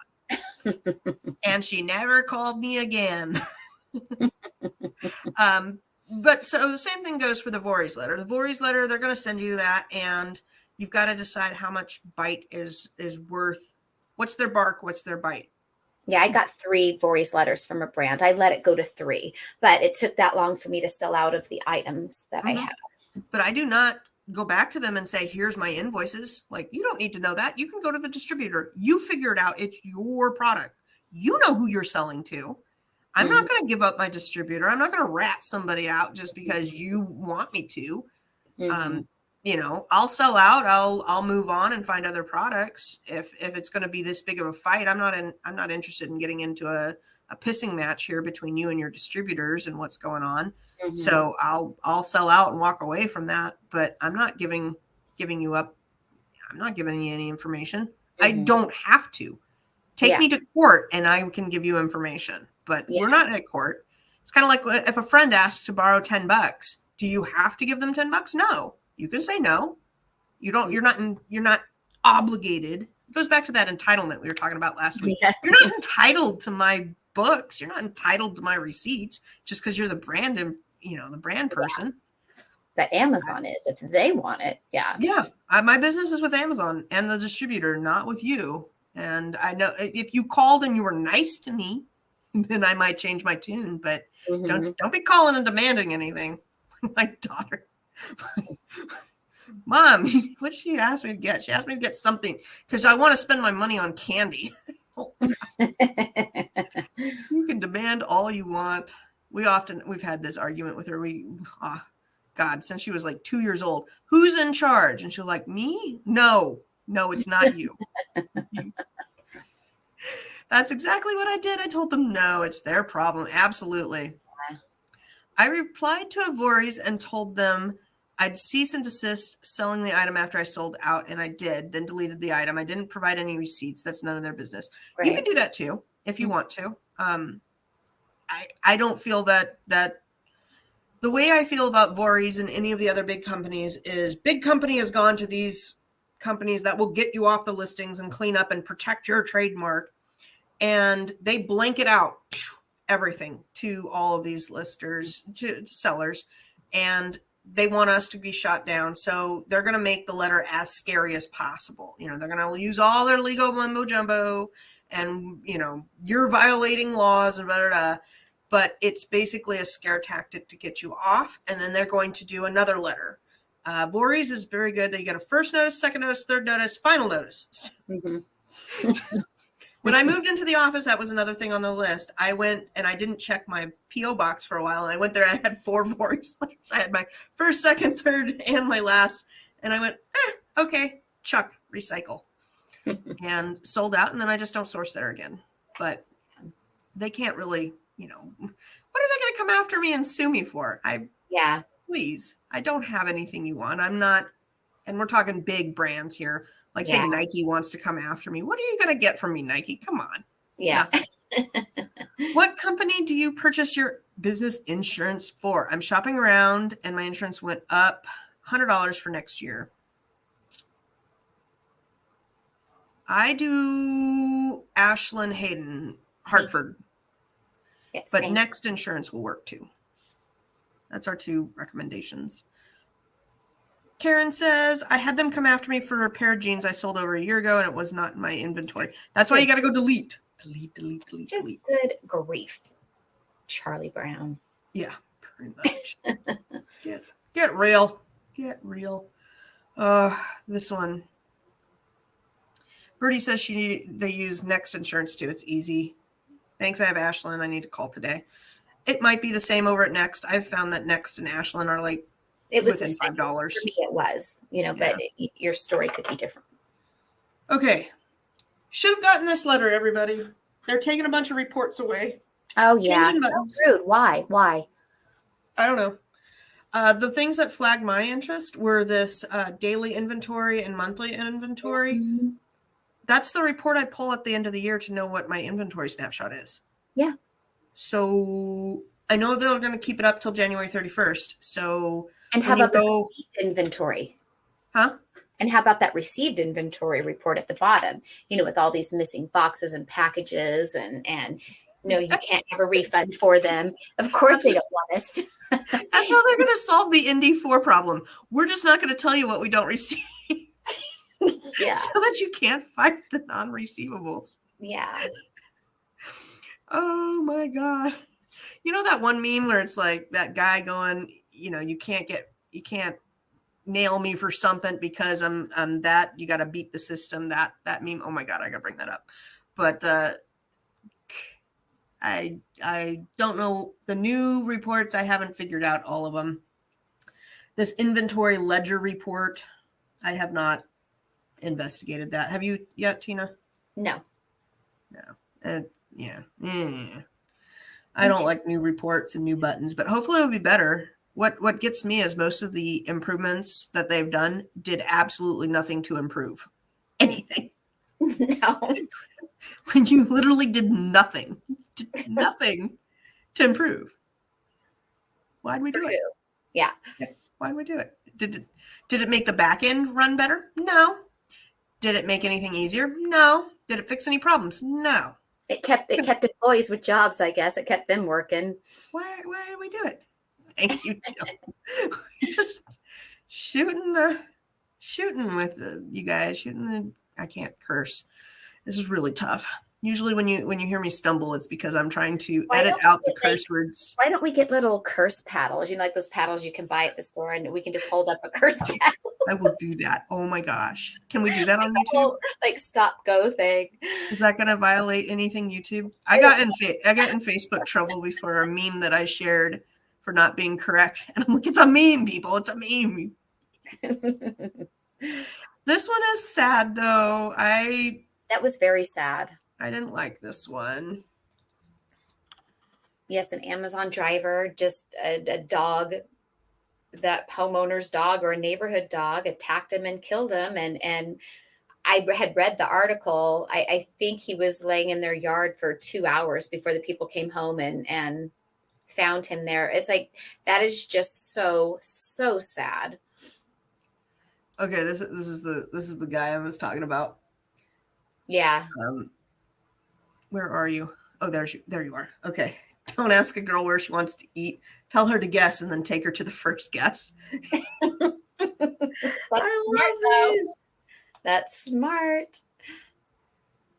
And she never called me again. But so the same thing goes for the Vori's letter. The Vori's letter, they're going to send you that, and you've got to decide how much bite is worth. What's their bark? What's their bite? Yeah, I got 3 Vori's letters from a brand. I let it go to 3, but it took that long for me to sell out of the items that I had. But I do not go back to them and say, here's my invoices. Like, you don't need to know that. You can go to the distributor. You figure it out. It's your product. You know who you're selling to. I'm not going to give up my distributor. I'm not going to rat somebody out just because you want me to. I'll sell out. I'll move on and find other products. If it's going to be this big of a fight, I'm not interested in getting into a pissing match here between you and your distributors and what's going on. So I'll sell out and walk away from that. But I'm not giving you up. I'm not giving you any information. I don't have to. Take me to court and I can give you information. But we're not at court. It's kind of like if a friend asks to borrow $10, do you have to give them $10? No, you can say no. You don't. You're not obligated. It goes back to that entitlement we were talking about last week. Yeah. You're not entitled to my books. You're not entitled to my receipts just because you're the brand and the brand person. But Amazon is if they want it. Yeah. Yeah. My business is with Amazon and the distributor, not with you. And I know if you called and you were nice to me, then I might change my tune, but don't be calling and demanding anything. My daughter, Mom, what did she ask me to get? She asked me to get something because I want to spend my money on candy. You can demand all you want. We've had this argument with her. God, since she was like 2 years old, who's in charge? And she'll like, me? No, it's not you. That's exactly what I did. I told them, no, it's their problem. Absolutely. I replied to Vori's and told them I'd cease and desist selling the item after I sold out, and I did, then deleted the item. I didn't provide any receipts. That's none of their business. Right. You can do that too if you want to. I don't feel that the way I feel about Vori's and any of the other big companies is big company has gone to these companies that will get you off the listings and clean up and protect your trademark. And they blanket out everything to all of these listers, to sellers, and they want us to be shot down. So they're going to make the letter as scary as possible. They're going to use all their legal mumbo jumbo and, you're violating laws and blah, blah, blah. But it's basically a scare tactic to get you off. And then they're going to do another letter. Vori's is very good. They get a first notice, second notice, third notice, final notice. When I moved into the office, that was another thing on the list. I went and I didn't check my P.O. box for a while. And I went there and I had 4 Vori's letters. I had my first, second, third, and my last. And I went, okay, chuck, recycle. And sold out. And then I just don't source there again. But they can't really, what are they going to come after me and sue me for? Please, I don't have anything you want. I'm not, and we're talking big brands here. Like say Nike wants to come after me. What are you going to get from me, Nike? Come on. Yeah. Nothing. What company do you purchase your business insurance for? I'm shopping around and my insurance went up $100 for next year. I do Ashland Hayden, Hartford. Yes, But Next Insurance will work too. That's our 2 recommendations. Karen says, I had them come after me for a pair of jeans I sold over a year ago and it was not in my inventory. That's why you got to go delete. Delete. Just good grief, Charlie Brown. Yeah, pretty much. Get real. Get real. This one. Birdie says they use Next Insurance too. It's easy. Thanks, I have Ashland. I need to call today. It might be the same over at Next. I've found that Next and Ashland are like within $5. For me, it was, but your story could be different. Okay. Should have gotten this letter, everybody. They're taking a bunch of reports away. Oh, yeah. So rude. Why? I don't know. The things that flagged my interest were this daily inventory and monthly inventory. Mm-hmm. That's the report I pull at the end of the year to know what my inventory snapshot is. Yeah. So I know they're going to keep it up till January 31st. So and how about the received inventory? Huh? And how about that received inventory report at the bottom? With all these missing boxes and packages, and you can't have a refund for them. Of course, they don't want us. That's how they're going to solve the Indy 4 problem. We're just not going to tell you what we don't receive. Yeah. So that you can't find the non-receivables. Yeah. Oh my God. That one meme where it's like that guy going, you can't nail me for something because I'm that, you got to beat the system. That meme. Oh my God, I got to bring that up. But I don't know the new reports. I haven't figured out all of them. This inventory ledger report, I have not investigated that. Have you yet, Tina? No. Yeah. I don't like new reports and new buttons, but hopefully it'll be better. What gets me is most of the improvements that they've done did absolutely nothing to improve anything. No. When you literally did nothing to improve. Why'd we do it? Yeah. Why'd we do it? Did it make the back end run better? No. Did it make anything easier? No. Did it fix any problems? No. It kept employees with jobs, I guess. It kept them working. Why did we do it? Thank you, Jill. Just shooting with you guys. I can't curse. This is really tough. Usually when you hear me stumble, it's because I'm trying to edit out the curse words. Why don't we get little curse paddles? Like those paddles you can buy at the store, and we can just hold up a curse paddle. I will do that. Oh my gosh. Can we do that on YouTube? Like stop go thing. Is that going to violate anything YouTube? I got in Facebook trouble before a meme that I shared for not being correct. And I'm like, it's a meme, people. It's a meme. This one is sad though. That was very sad. I didn't like this one. Yes, an Amazon driver, just a dog, that homeowner's dog or a neighborhood dog attacked him and killed him. And I had read the article. I think he was laying in their yard for 2 hours before the people came home and found him there. It's like, that is just so sad. Okay, this is the guy I was talking about. Yeah. Where are you? Oh, there you are. Okay. Don't ask a girl where she wants to eat. Tell her to guess and then take her to the first guess. I love these. That's smart.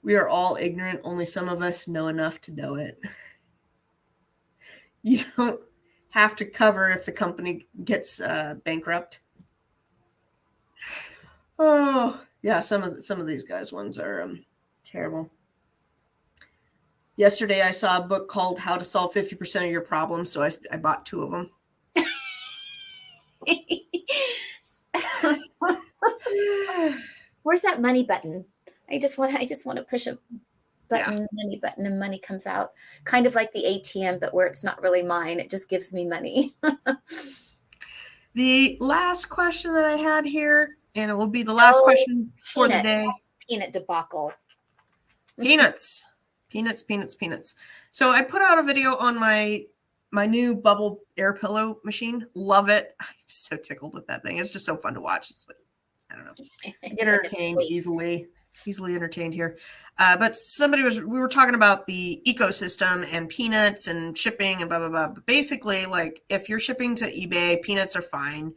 We are all ignorant. Only some of us know enough to know it. You don't have to cover if the company gets bankrupt. Oh, yeah. Some of these guys' ones are terrible. Yesterday, I saw a book called How to Solve 50% of Your Problems, so I bought 2 of them. Where's that money button? I just want to push a button, money button, and money comes out. Kind of like the ATM, but where it's not really mine. It just gives me money. The last question that I had here, And it will be the last No question for the peanut, day. peanut debacle. Peanuts. Peanuts. So I put out a video on my new bubble air pillow machine. Love it. I'm so tickled with that thing. It's just so fun to watch. It's like, I don't know, It's like a entertained toy. easily entertained here. But we were talking about the ecosystem and peanuts and shipping and blah, blah, blah. But basically, like if you're shipping to eBay, peanuts are fine.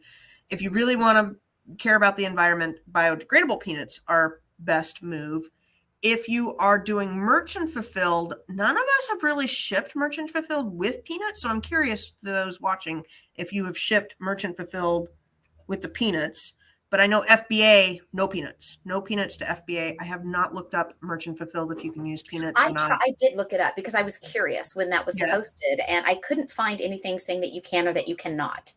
If you really want to care about the environment, biodegradable peanuts are best move. If you are doing merchant fulfilled, none of us have really shipped merchant fulfilled with peanuts. So I'm curious to those watching if you have shipped merchant fulfilled with the peanuts. But I know FBA, no peanuts to FBA. I have not looked up merchant fulfilled if you can use peanuts or not. I did look it up because I was curious when that was posted, and I couldn't find anything saying that you can or that you cannot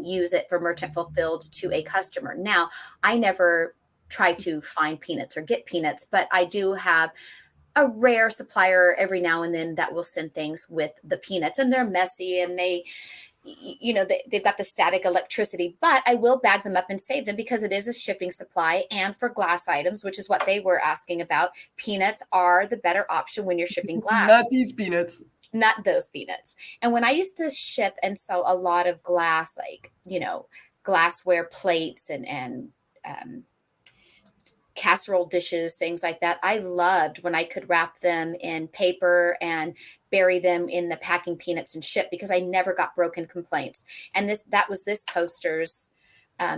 use it for merchant fulfilled to a customer. Now, I never try to find peanuts or get peanuts, but I do have a rare supplier every now and then that will send things with the peanuts, and they're messy and they've got the static electricity, but I will bag them up and save them because it is a shipping supply. And for glass items, which is what they were asking about, peanuts are the better option when you're shipping glass. Not these peanuts. Not those peanuts. And when I used to ship and sell a lot of glass, like, glassware plates and casserole dishes, things like that, I loved when I could wrap them in paper and bury them in the packing peanuts and ship, because I never got broken complaints. And that was this poster's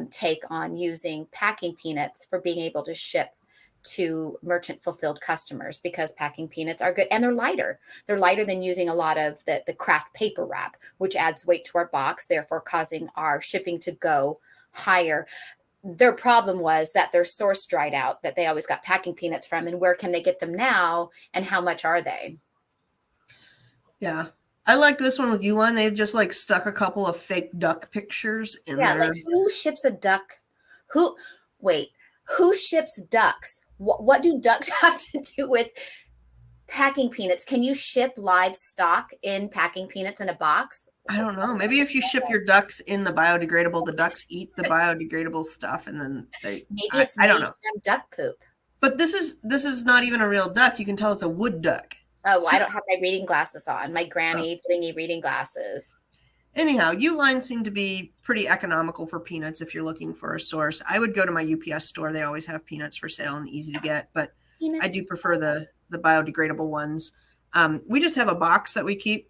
take on using packing peanuts for being able to ship to merchant fulfilled customers, because packing peanuts are good and they're lighter. They're lighter than using a lot of the craft paper wrap, which adds weight to our box, therefore causing our shipping to go higher. Their problem was that their source dried out, that they always got packing peanuts from, and where can they get them now, and how much are they? Yeah. I like this one with Uline. They just like stuck a couple of fake duck pictures in there. Like who ships a duck? Who ships ducks? What do ducks have to do with packing peanuts? Can you ship livestock in packing peanuts in a box? I don't know. Maybe if you ship your ducks in the biodegradable, the ducks eat the biodegradable stuff, and then I don't know. From duck poop. But this is not even a real duck. You can tell it's a wood duck. Oh, I don't have my reading glasses on. My granny blingy reading glasses. Anyhow, Uline seem to be pretty economical for peanuts if you're looking for a source. I would go to my UPS store. They always have peanuts for sale and easy to get, but I do prefer the biodegradable ones. We just have a box that we keep.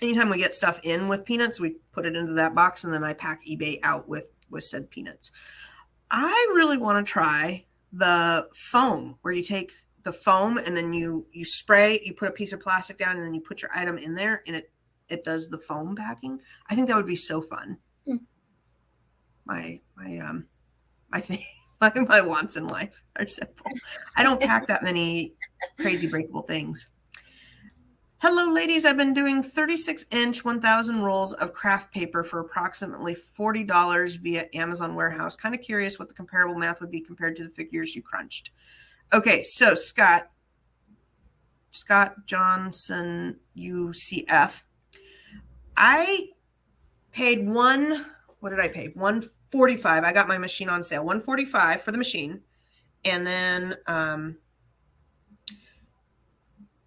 Anytime we get stuff in with peanuts, we put it into that box, and then I pack eBay out with said peanuts. I really want to try the foam, where you take the foam and then you spray, you put a piece of plastic down, and then you put your item in there, and it does the foam packing. I think that would be so fun. I think my wants in life are simple. I don't pack that many crazy breakable things. Hello, ladies. I've been doing 36-inch 1,000 rolls of craft paper for approximately $40 via Amazon warehouse. Kind of curious what the comparable math would be compared to the figures you crunched. Okay, so Scott Johnson, UCF. I paid what did I pay? $145. I got my machine on sale. $145 for the machine. And then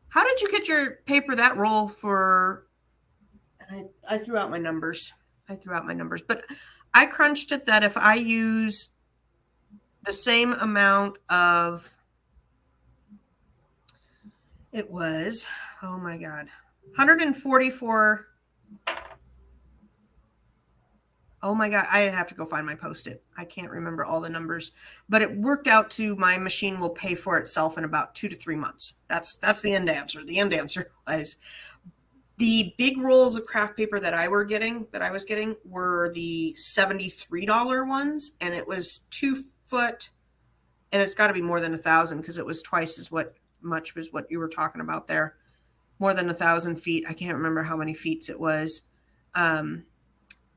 how did you get your paper that roll for? And I threw out my numbers. But I crunched it that if I use the same amount of, it was, oh my God, 144. Oh my God, I have to go find my Post-it. I can't remember all the numbers, but it worked out to my machine will pay for itself in about 2 to 3 months. That's the end answer. The end answer was the big rolls of craft paper that I was getting were the $73 ones, and it was 2 foot, and it's got to be more than 1,000 because it was twice as much was what you were talking about there. More than 1,000 feet. I can't remember how many feet it was.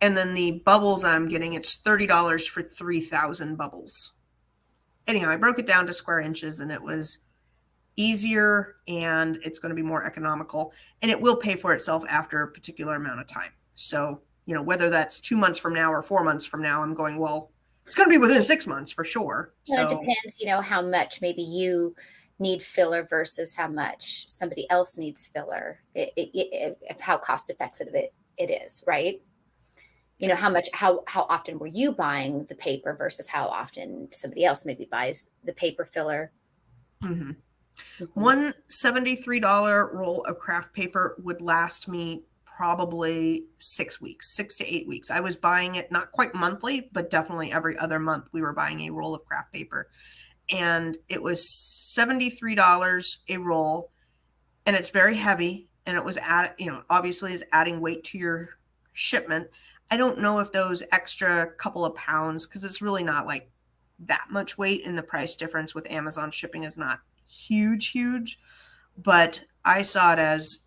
And then the bubbles I'm getting, it's $30 for 3,000 bubbles. Anyhow, I broke it down to square inches, and it was easier, and it's going to be more economical, and it will pay for itself after a particular amount of time. So, whether that's 2 months from now or 4 months from now, I'm going, well, It's going to be within 6 months for sure. Well, it So depends, how much maybe you need filler versus how much somebody else needs filler. How cost effective it is, right? How often were you buying the paper versus how often somebody else maybe buys the paper filler? mhm. Mhm. One $73 roll of craft paper would last me probably 6 weeks, 6 to 8 weeks. I was buying it not quite monthly, but definitely every other month we were buying a roll of craft paper. And it was $73 a roll, and it's very heavy, and it was obviously is adding weight to your shipment. I don't know if those extra couple of pounds, because it's really not like that much weight, and the price difference with Amazon shipping is not huge, but I saw it as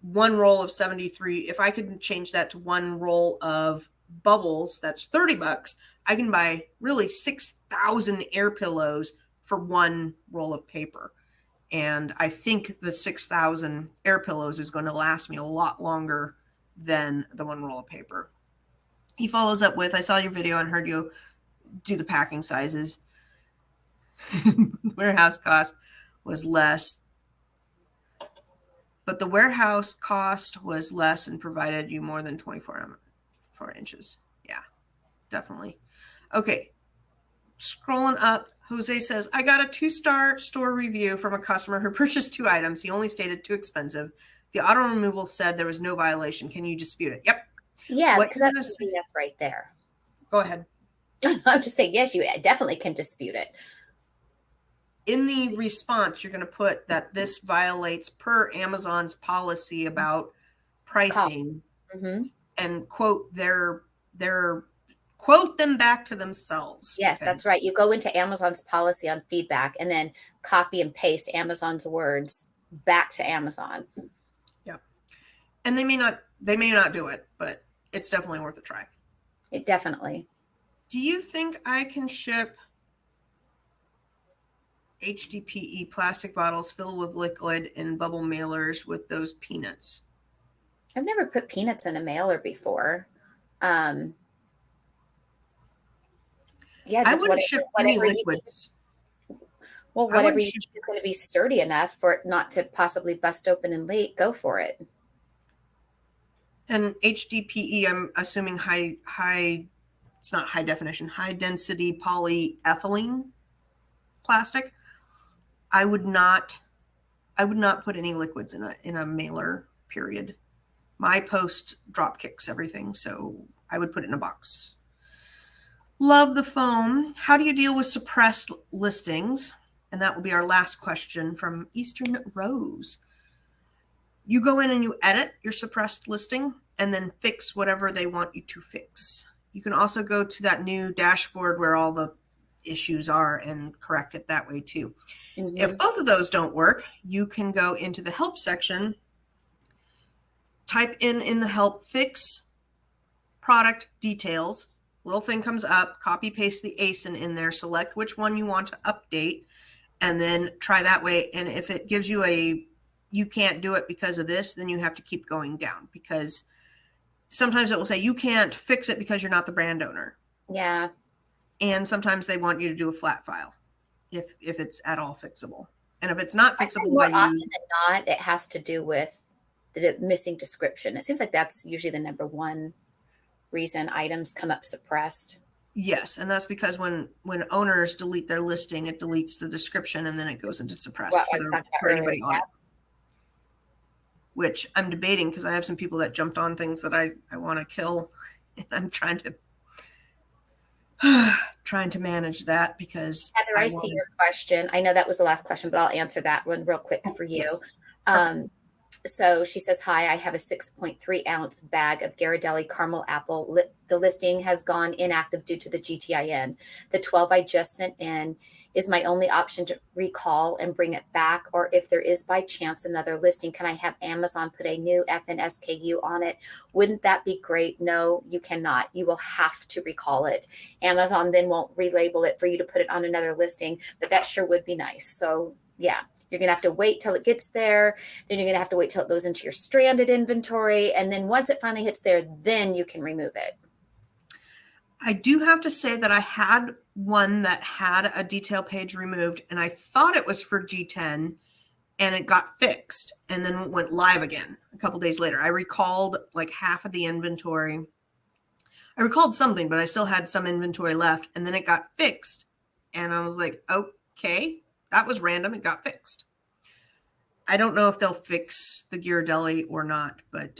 one roll of 73. If I could change that to one roll of bubbles, that's $30. I can buy really 6,000 air pillows for one roll of paper. And I think the 6,000 air pillows is going to last me a lot longer than the one roll of paper. He follows up with, I saw your video and heard you do the packing sizes. Warehouse cost was less, but the warehouse cost was less and provided you more than 4 inches. Yeah, definitely. Okay, scrolling up, Jose says, I got a 2-star store review from a customer who purchased 2 items. He only stated too expensive. The auto removal said there was no violation. Can you dispute it? Yep. Yeah, What because you're that's gonna the say, BS right there. go ahead. I'm just saying, yes, you definitely can dispute it. In the response, you're going to put that this violates per Amazon's policy about Cost. pricing Hmm. and quote them back to themselves Yes, that's because right. You go into Amazon's policy on feedback and then copy and paste Amazon's words back to Amazon. yeah. And they may not do it, but it's definitely worth a try. It definitely. Do you think I can ship HDPE plastic bottles filled with liquid in bubble mailers with those peanuts? I've never put peanuts in a mailer before. Um, yeah, I just wouldn't ship any whatever you need. liquids. Well, I whatever wouldn't you ship think is going to be sturdy enough for it not to possibly bust open and leak. Go for it. and HDPE, I'm assuming high it's not high definition, high density polyethylene plastic. I would not put any liquids in a mailer, period. My post drop kicks everything, so I would put it in a box. Love the foam. How do you deal with suppressed listings? And that will be our last question from Eastern Rose. You go in and you edit your suppressed listing and then fix whatever they want you to fix. You can also go to that new dashboard where all the issues are and correct it that way too. If Hmm. both of those don't work, you can go into the help section, type in the help fix product details. Little thing comes up, copy paste the ASIN in there, select which one you want to update, and then try that way. And if it gives you you can't do it because of this, then you have to keep going down, because sometimes it will say you can't fix it because you're not the brand owner. Yeah. And sometimes they want you to do a flat file if it's at all fixable. And if it's not I think fixable by more often you, than not, it has to do with the missing description. It seems like that's usually the number one reason items come up suppressed. yes, and that's because when owners delete their listing, it deletes the description and then it goes into What suppressed I was talking about for earlier. anybody on it. Which I'm debating because I have some people that jumped on things that I want to kill, and I'm trying to manage that because Heather, I see your question. I know that was the last question, but I'll answer that one real quick for you. yes. Um, so she says, hi, I have a 6.3 ounce bag of Ghirardelli caramel apple. The listing has gone inactive due to the GTIN. The 12 I just sent in is my only option to recall and bring it back. Or if there is by chance another listing, can I have Amazon put a new FN SKU on it? Wouldn't that be great? No, you cannot. You will have to recall it. Amazon then won't relabel it for you to put it on another listing, but that sure would be nice. So yeah, you're going to have to wait till it gets there. Then you're going to have to wait till it goes into your stranded inventory. And then once it finally hits there, then you can remove it. I do have to say that I had one that had a detail page removed, and I thought it was for G10, and it got fixed and then went live again a couple days later. I recalled like half of the inventory. I recalled something, but I still had some inventory left, and then it got fixed. And I was like, okay, that was random. It got fixed. I don't know if they'll fix the Ghirardelli or not, but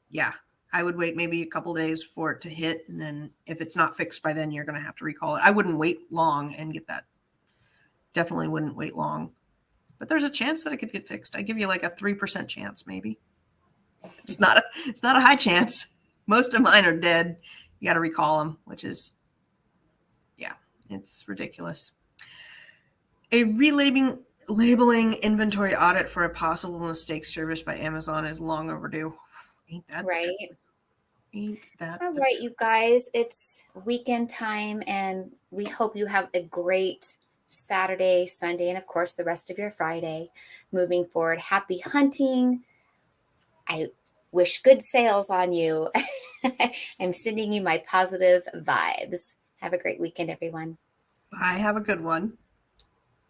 yeah, I would wait maybe a couple days for it to hit. And then if it's not fixed by then, you're going to have to recall it. I wouldn't wait long and get that. Definitely wouldn't wait long. But there's a chance that it could get fixed. I give you like a 3% chance, maybe. It's not a high chance. Most of mine are dead. You got to recall them, which is, yeah, it's ridiculous. A labeling inventory audit for a possible mistake service by Amazon is long overdue. Ain't that Right. Ain't that All right, you guys, it's weekend time, and we hope you have a great Saturday, Sunday, and of course the rest of your Friday moving forward. Happy hunting. I wish good sales on you. I'm sending you my positive vibes. Have a great weekend, everyone. Bye. Have a good one.